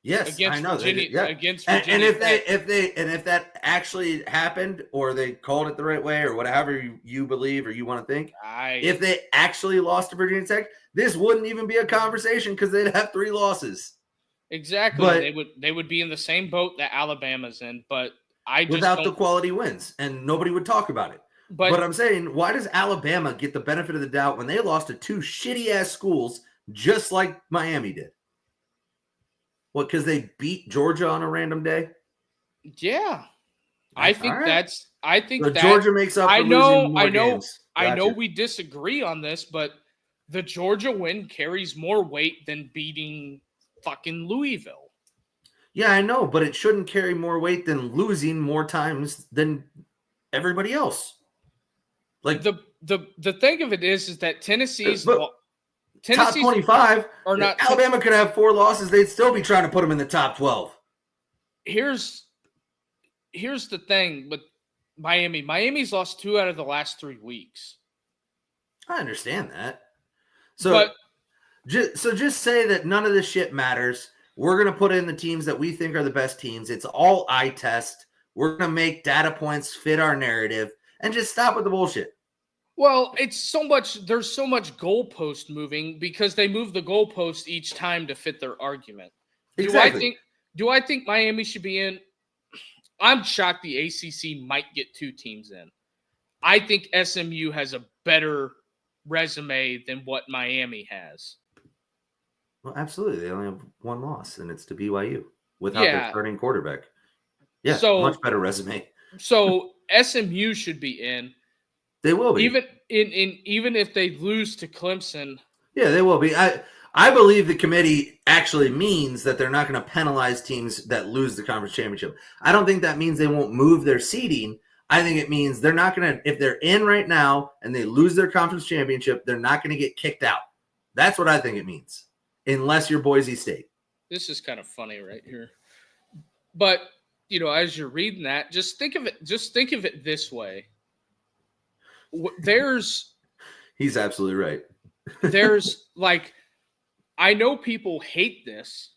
Yes, against I know. Virginia, against Virginia. And if that actually happened, or they called it the right way, or whatever you believe or you want to think, if they actually lost to Virginia Tech, this wouldn't even be a conversation because they'd have 3 losses. Exactly. But they would be in the same boat that Alabama's in, but without the quality wins, and nobody would talk about it. But I'm saying, why does Alabama get the benefit of the doubt when they lost to 2 shitty ass schools just like Miami did? What, because they beat Georgia on a random day? Yeah. I think so Georgia makes up for losing more games. Gotcha. I know we disagree on this, but the Georgia win carries more weight than beating fucking Louisville. Yeah, I know, but it shouldn't carry more weight than losing more times than everybody else. Like the thing of it is that Tennessee's top 25 or not. Alabama could have 4 losses; they'd still be trying to put them in the top 12. Here's the thing with Miami. Miami's lost 2 out of the last 3 weeks. I understand that. So just say that none of this shit matters. We're going to put in the teams that we think are the best teams. It's all eye test. We're going to make data points fit our narrative and just stop with the bullshit. Well, there's so much goalpost moving because they move the goalpost each time to fit their argument. Exactly. Do I think Miami should be in? I'm shocked the ACC might get 2 teams in. I think SMU has a better resume than what Miami has. Well, absolutely. They only have 1 loss, and it's to BYU without their starting quarterback. Yeah, so, much better resume. So SMU should be in. They will be. Even if they lose to Clemson. Yeah, they will be. I believe the committee actually means that they're not going to penalize teams that lose the conference championship. I don't think that means they won't move their seeding. I think it means they're not going to, if they're in right now and they lose their conference championship, they're not going to get kicked out. That's what I think it means. Unless you're Boise State. This is kind of funny right here. But, as you're reading that, just think of it this way. He's absolutely right. I know people hate this,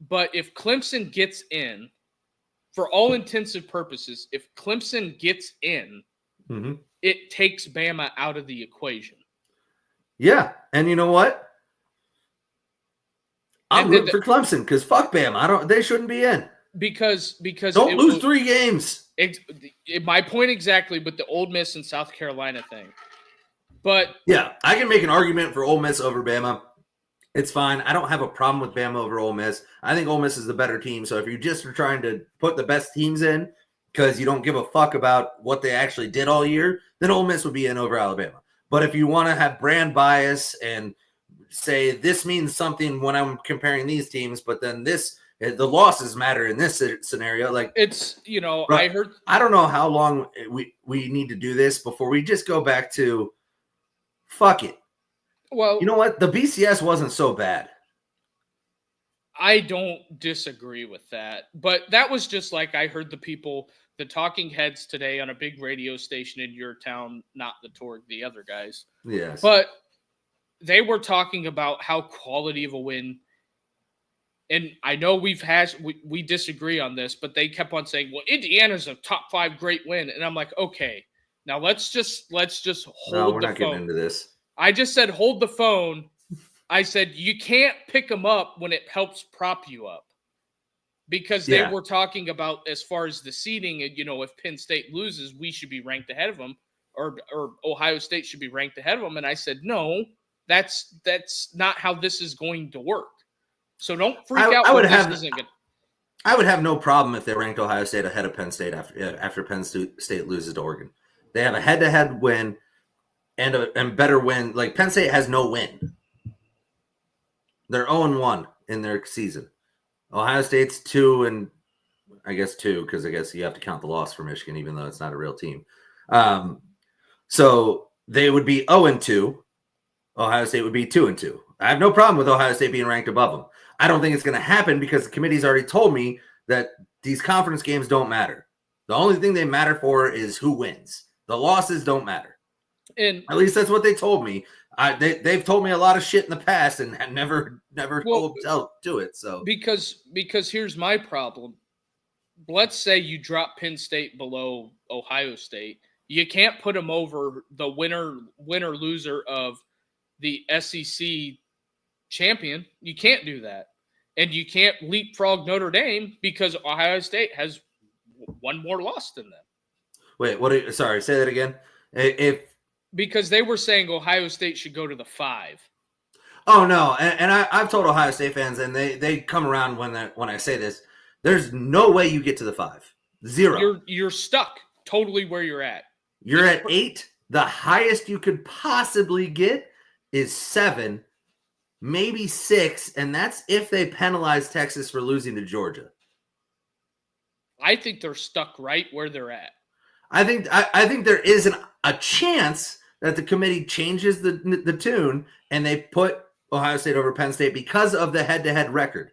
but if Clemson gets in, for all intensive purposes, if Clemson gets in, it takes Bama out of the equation. Yeah, and you know what? I'm rooting for Clemson because fuck Bama. They shouldn't be in. Because don't lose 3 games. My point exactly, but the Ole Miss and South Carolina thing. But yeah, I can make an argument for Ole Miss over Bama. It's fine. I don't have a problem with Bama over Ole Miss. I think Ole Miss is the better team. So if you just are trying to put the best teams in because you don't give a fuck about what they actually did all year, then Ole Miss would be in over Alabama. But if you want to have brand bias and say this means something when I'm comparing these teams, but then the losses matter in this scenario. Like it's, I don't know how long we need to do this before we just go back to fuck it. Well, you know what? The BCS wasn't so bad. I don't disagree with that. But that was just like I heard the talking heads today on a big radio station in your town, not the Torg, the other guys. Yes. But they were talking about how quality of a win. And I know we disagree on this, but they kept on saying, well, Indiana's a top 5 great win. And I'm like, okay, now let's just hold the phone. No, we're not getting into this. I just said, hold the phone. I said, you can't pick them up when it helps prop you up. Because they were talking about as far as the seeding, and if Penn State loses, we should be ranked ahead of them, or Ohio State should be ranked ahead of them. And I said, no, That's not how this is going to work. So don't freak out when this isn't good. I would have no problem if they ranked Ohio State ahead of Penn State after Penn State loses to Oregon. They have a head-to-head win and better win. Like, Penn State has no win. They're 0-1 in their season. Ohio State's 2 because I guess you have to count the loss for Michigan, even though it's not a real team. So they would be 0-2. Ohio State would be 2-2. I have no problem with Ohio State being ranked above them. I don't think it's going to happen because the committee's already told me that these conference games don't matter. The only thing they matter for is who wins. The losses don't matter. And at least that's what they told me. They've told me a lot of shit in the past and never do it. So because here's my problem. Let's say you drop Penn State below Ohio State. You can't put them over the winner loser of the SEC champion. You can't do that. And you can't leapfrog Notre Dame because Ohio State has one more loss than them. Wait, sorry, say that again. Because they were saying Ohio State should go to the 5. Oh no, and I've told Ohio State fans, and they come around when I say this. There's no way you get to the 5. 0. You're stuck totally where you're at. You're at 8. The highest you could possibly get is 7. Maybe 6, and that's if they penalize Texas for losing to Georgia. I think they're stuck right where they're at. I think there is a chance that the committee changes the tune and they put Ohio State over Penn State because of the head-to-head record.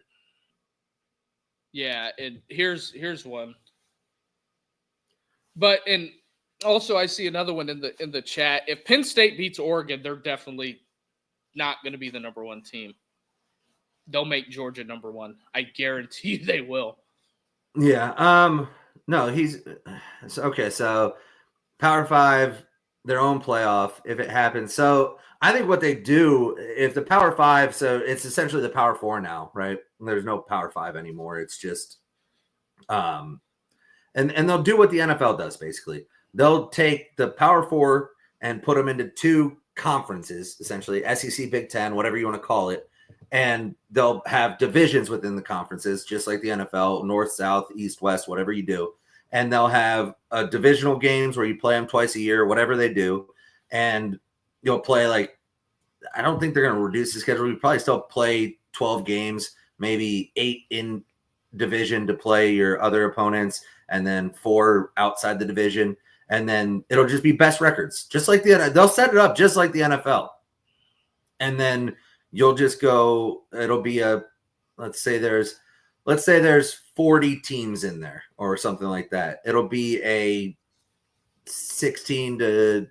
Yeah, and here's one. And also I see another one in the chat. If Penn State beats Oregon, they're definitely not going to be the number 1 team. They'll make Georgia number 1. I guarantee you they will. Yeah. No, okay. So Power 5, their own playoff, if it happens. So I think what they do, if the Power 5, so it's essentially the Power 4 now, right? There's no Power 5 anymore. It's just, and they'll do what the NFL does, basically. They'll take the Power 4 and put them into 2 conferences, essentially, SEC, Big Ten, whatever you want to call it. And they'll have divisions within the conferences, just like the NFL, North, South, East, West, whatever you do. And they'll have divisional games where you play them twice a year, whatever they do. And you'll play I don't think they're going to reduce the schedule. You probably still play 12 games, maybe 8 in division to play your other opponents, and then 4 outside the division. And then it'll just be best records, just like they'll set it up just like the NFL. And then you'll just go, it'll be let's say there's 40 teams in there or something like that. It'll be a 16 to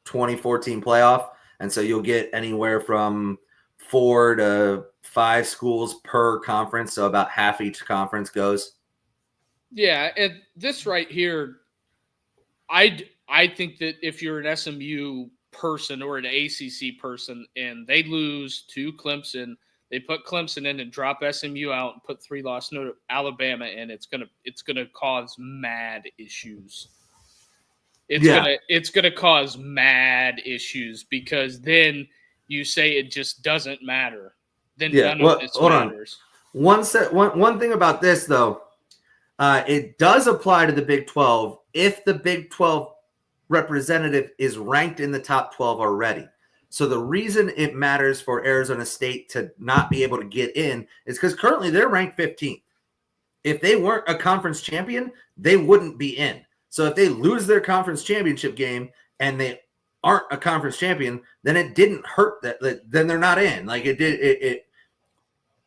24 team playoff. And so you'll get anywhere from 4 to 5 schools per conference. So about half each conference goes. Yeah. And this right here, I think that if you're an SMU person or an ACC person and they lose to Clemson, they put Clemson in and drop SMU out and put 3-loss Alabama in, it's gonna cause mad issues. It's gonna cause mad issues because then you say it just doesn't matter. Then none of this matters. One thing about this though, it does apply to the Big 12 if the Big 12 representative is ranked in the top 12 already. So the reason it matters for Arizona State to not be able to get in is because currently they're ranked 15th. If they weren't a conference champion, they wouldn't be in. So if they lose their conference championship game and they aren't a conference champion, then it didn't hurt that. Then they're not in. Like it did.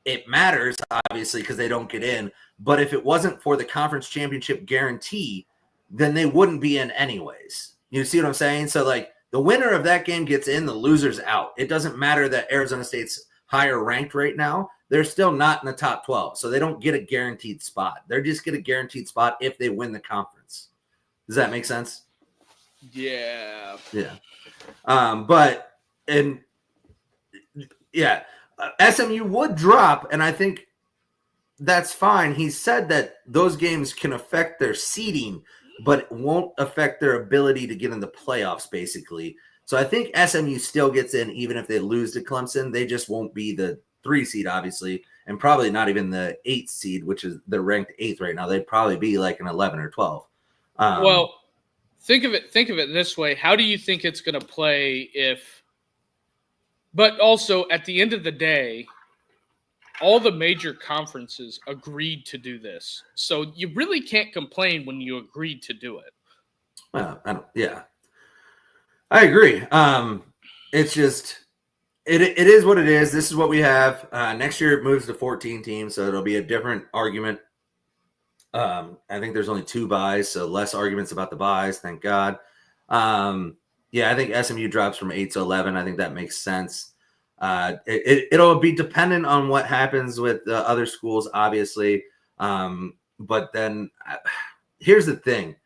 It matters obviously because they don't get in. But if it wasn't for the conference championship guarantee, then they wouldn't be in anyways. You see what I'm saying? So like the winner of that game gets in, the loser's out. It doesn't matter that Arizona State's higher ranked right now. They're still not in the top 12. So they don't get a guaranteed spot. They just get a guaranteed spot if they win the conference. Does that make sense? Yeah. Yeah. SMU would drop, and I think that's fine. He said that those games can affect their seeding, but it won't affect their ability to get in the playoffs, basically. So I think SMU still gets in even if they lose to Clemson. They just won't be the 3 seed, obviously, and probably not even the 8 seed, which is they're ranked 8th right now. They'd probably be like an 11 or 12. Well, think of it this way. How do you think it's going to play if – but also at the end of the day, all the major conferences agreed to do this. So you really can't complain when you agreed to do it. I agree. It's just it is what it is. This is what we have. Next year it moves to 14 teams, so it'll be a different argument. I think there's only 2 buys, so less arguments about the buys. Thank God. I think SMU drops from 8 to 11. I think that makes sense. It'll be dependent on what happens with the other schools, obviously. But then here's the thing.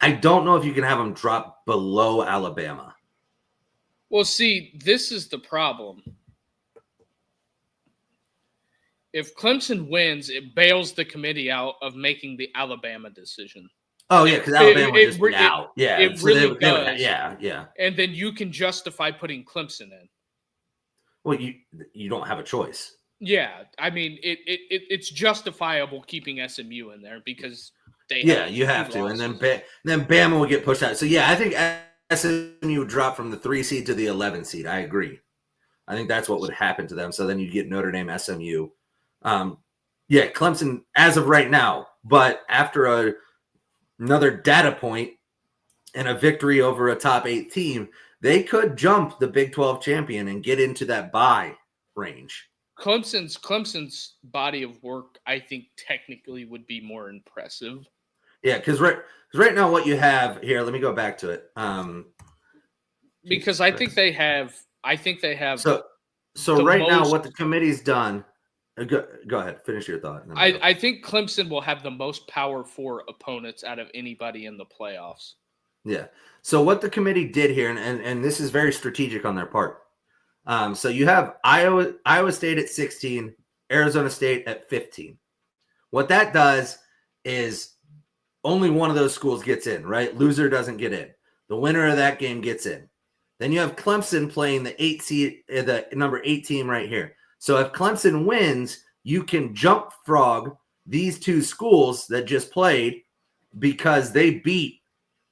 I don't know if you can have them drop below Alabama. Well, see, this is the problem. If Clemson wins, it bails the committee out of making the Alabama decision. Oh, yeah, because Alabama would just be out. Yeah, it really does. Yeah. And then you can justify putting Clemson in. Well, you don't have a choice. Yeah, I mean, it's justifiable keeping SMU in there because they you have to, and then Bama will get pushed out. So yeah, I think SMU would drop from the 3 seed to the 11 seed. I agree. I think that's what would happen to them. So then you get Notre Dame, SMU. Clemson as of right now, but after another data point and a victory over a top 8 team, they could jump the Big 12 champion and get into that bye range. Clemson's body of work, I think, technically would be more impressive. Yeah, because right now what you have here, let me go back to it. Because I think they have. So right now, what the committee's done. Go ahead, finish your thought. I think Clemson will have the most Power 4 opponents out of anybody in the playoffs. Yeah. So what the committee did here, and this is very strategic on their part. So you have Iowa State at 16, Arizona State at 15. What that does is only one of those schools gets in, right? Loser doesn't get in. The winner of that game gets in. Then you have Clemson playing the 8 seed, the number 8 team right here. So if Clemson wins, you can jump frog these 2 schools that just played because they beat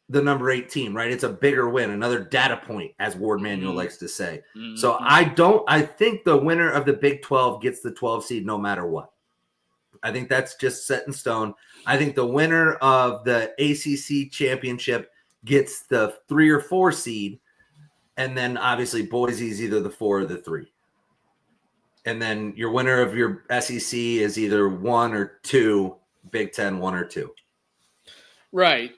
the number 8 team, right? It's a bigger win, another data point, as Ward Manuel likes to say. Mm-hmm. So I think the winner of the Big 12 gets the 12 seed no matter what. I think that's just set in stone. I think the winner of the ACC championship gets the 3 or 4 seed. And then obviously Boise's either the 4 or the 3. And then your winner of your SEC is either 1 or 2, Big 10, 1 or 2. Right.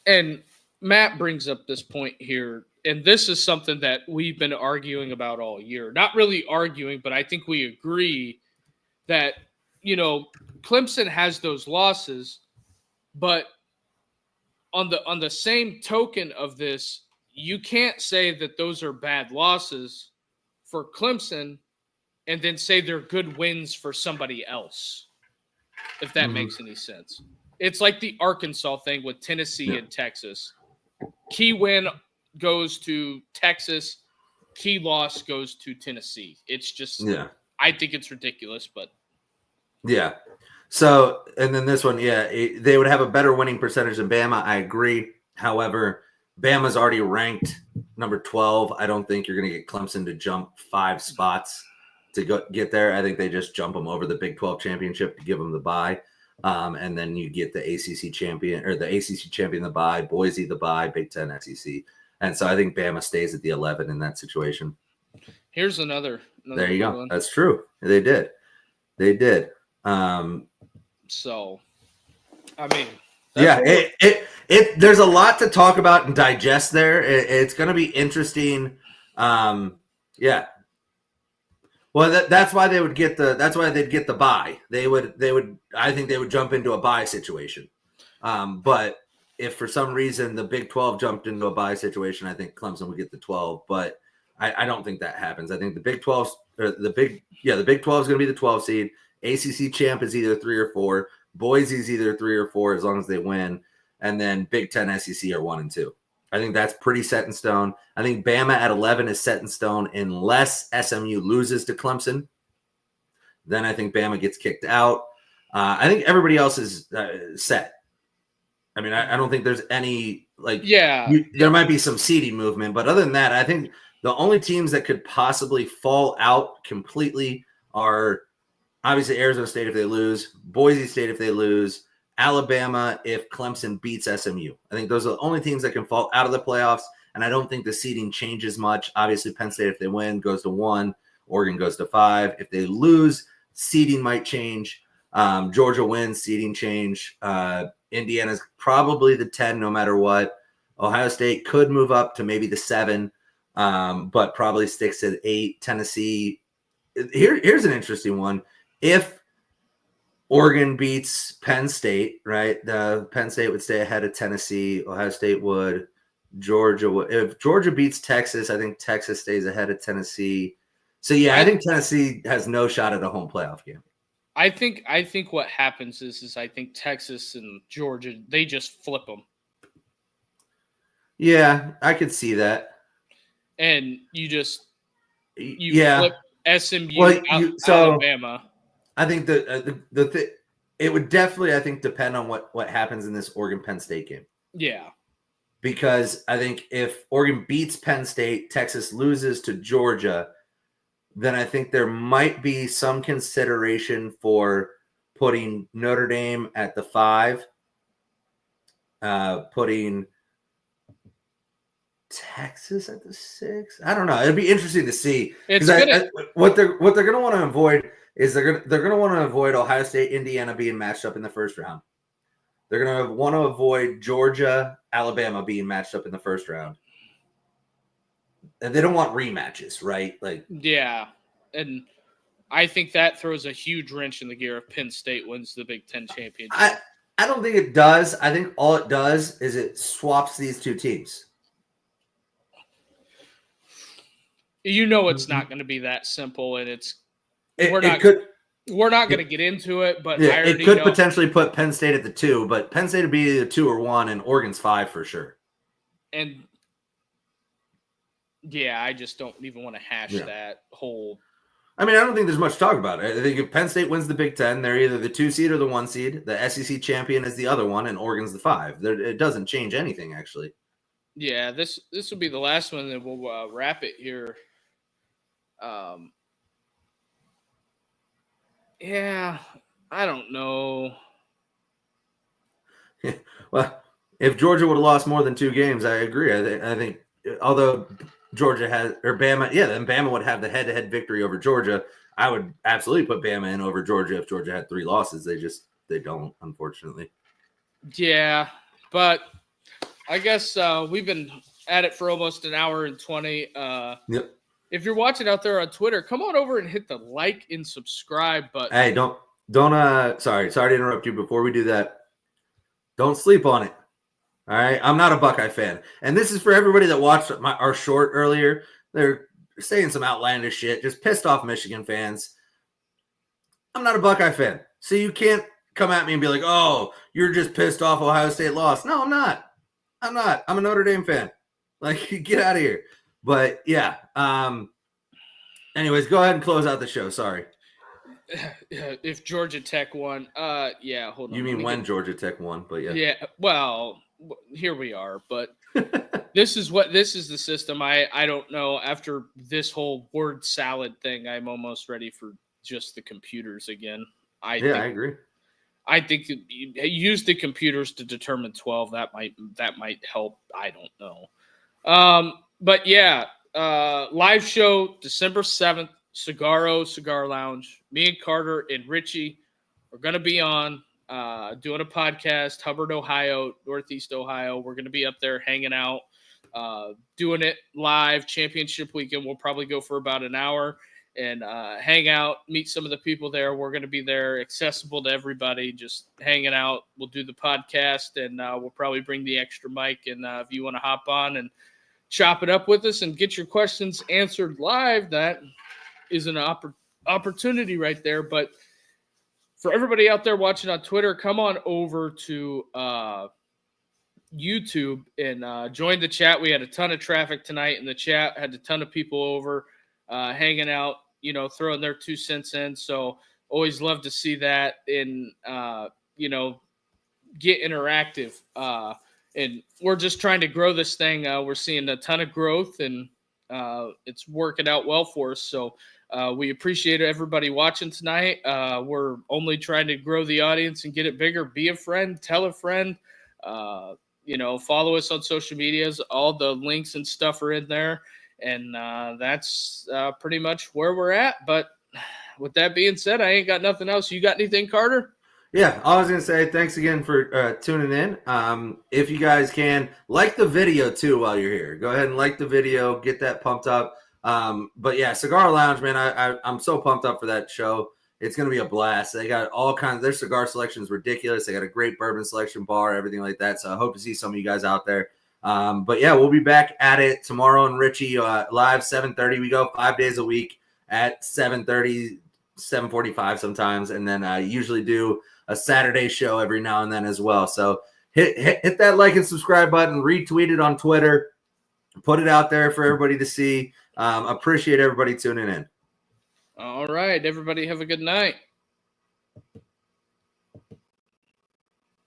And Matt brings up this point here, and this is something that we've been arguing about all year. Not really arguing, but I think we agree that, Clemson has those losses, but on the same token of this, you can't say that those are bad losses for Clemson and then say they're good wins for somebody else, if that makes any sense. It's like the Arkansas thing with Tennessee and Texas. Key win goes to Texas. Key loss goes to Tennessee. It's just, I think it's ridiculous, but. Yeah. So, and then this one, they would have a better winning percentage than Bama. I agree. However, Bama's already ranked number 12. I don't think you're going to get Clemson to jump 5 spots to get there. I think they just jump them over the Big 12 championship to give them the bye. And then you get the ACC champion or the ACC champion the bye, Boise the bye, Big 10 SEC. And so I think Bama stays at the 11 in that situation. Here's another there you go. One. That's true. They did. So, I mean, there's a lot to talk about and digest there. It's going to be interesting. Well, that's why they would get they'd get the bye. I think they would jump into a bye situation. But if for some reason the Big 12 jumped into a bye situation, I think Clemson would get the 12. But I don't think that happens. I think the Big 12 the Big 12 is going to be the 12 seed. ACC champ is either 3 or 4. Boise's either 3 or 4 as long as they win, and then Big 10 SEC are 1 and 2. I think that's pretty set in stone. I think Bama at 11 is set in stone unless SMU loses to Clemson. Then I think Bama gets kicked out. I think everybody else is set. I mean, I don't think there's any there might be some seeding movement, but other than that, I think the only teams that could possibly fall out completely are obviously Arizona State if they lose, Boise State if they lose, Alabama if Clemson beats SMU. I think those are the only teams that can fall out of the playoffs, and I don't think the seeding changes much. Obviously, Penn State, if they win, goes to 1. Oregon goes to 5. If they lose, seeding might change. Georgia wins, seeding change. Indiana's probably the 10 no matter what. Ohio State could move up to maybe the 7, but probably sticks at 8. Tennessee. Here's an interesting one. If Oregon beats Penn State, right? The Penn State would stay ahead of Tennessee. Ohio State would. Georgia would. If Georgia beats Texas, I think Texas stays ahead of Tennessee. So yeah, I think Tennessee has no shot at a home playoff game. I think what happens is I think Texas and Georgia, they just flip them. Yeah, I could see that. And you flip SMU Alabama. I think it would definitely, I think, depend on what happens in this Oregon Penn State game. Yeah. Because I think if Oregon beats Penn State, Texas loses to Georgia, then I think there might be some consideration for putting Notre Dame at the 5, putting Texas at the 6. I don't know. It'd be interesting to see. What they're going to want to avoid is they're going to want to avoid Ohio State, Indiana being matched up in the first round. They're going to want to avoid Georgia, Alabama being matched up in the first round. And they don't want rematches, right? Yeah. And I think that throws a huge wrench in the gear if Penn State wins the Big Ten championship. I don't think it does. I think all it does is it swaps these two teams. It's not going to be that simple, and we're not going to get into it. But yeah, it could potentially put Penn State at the 2, but Penn State would be either 2 or 1, and Oregon's 5 for sure. And yeah, I just don't even want to hash that whole. I mean, I don't think there's much to talk about. I think if Penn State wins the Big Ten, they're either the 2 seed or the 1 seed. The SEC champion is the other one, and Oregon's the 5. It doesn't change anything, actually. Yeah, this will be the last one, and we'll wrap it here. Yeah, I don't know. Well, if Georgia would have lost more than 2 games, I agree. I think although Georgia has or Bama, then Bama would have the head-to-head victory over Georgia. I would absolutely put Bama in over Georgia if Georgia had 3 losses. They don't, unfortunately. Yeah, but I guess we've been at it for almost an hour and 20. Yep. If you're watching out there on Twitter, come on over and hit the like and subscribe button. Hey, don't sorry to interrupt you. Before we do that, don't sleep on it. All right, I'm not a Buckeye fan, and this is for everybody that watched our short earlier. They're saying some outlandish shit, just pissed off Michigan fans. I'm not a Buckeye fan, so you can't come at me and be like, "Oh, you're just pissed off Ohio State lost." No, I'm not. I'm a Notre Dame fan. Get out of here. But yeah. Anyways, go ahead and close out the show. Sorry. If Georgia Tech won, yeah. Hold on. You mean when Georgia Tech won? But yeah. Yeah. Well, here we are. But this is the system. I don't know. After this whole word salad thing, I'm almost ready for just the computers again. I agree. I think use the computers to determine 12. That might help. I don't know. But yeah, live show December 7th, Cigar Lounge. Me and Carter and Richie are going to be on doing a podcast, Hubbard, Ohio, Northeast Ohio. We're going to be up there hanging out, doing it live. Championship weekend. We'll probably go for about an hour and hang out, meet some of the people there. We're going to be there, accessible to everybody, just hanging out. We'll do the podcast, and we'll probably bring the extra mic. And if you want to hop on and chop it up with us and get your questions answered live, that is an opportunity right there. But for everybody out there watching on Twitter, come on over to YouTube and joined the chat. We had a ton of traffic tonight in the chat. Had a ton of people over hanging out, throwing their 2 cents in. So always love to see that and get interactive. And we're just trying to grow this thing. We're seeing a ton of growth, and it's working out well for us. So we appreciate everybody watching tonight. We're only trying to grow the audience and get it bigger. Be a friend, tell a friend. Follow us on social medias. All the links and stuff are in there. And that's pretty much where we're at. But with that being said, I ain't got nothing else. You got anything, Carter? Yeah, I was going to say thanks again for tuning in. If you guys can, like the video too while you're here. Go ahead and like the video, get that pumped up. But yeah, Cigar Lounge, man, I'm so pumped up for that show. It's going to be a blast. They got all kinds. Their cigar selection is ridiculous. They got a great bourbon selection bar, everything like that. So I hope to see some of you guys out there. But yeah, we'll be back at it tomorrow in Richie live 7:30. We go 5 days a week at 7:30, 7:45 sometimes, and then I usually do a Saturday show every now and then as well. So hit that like and subscribe button, retweet it on Twitter, put it out there for everybody to see. Appreciate everybody tuning in. All right, everybody have a good night.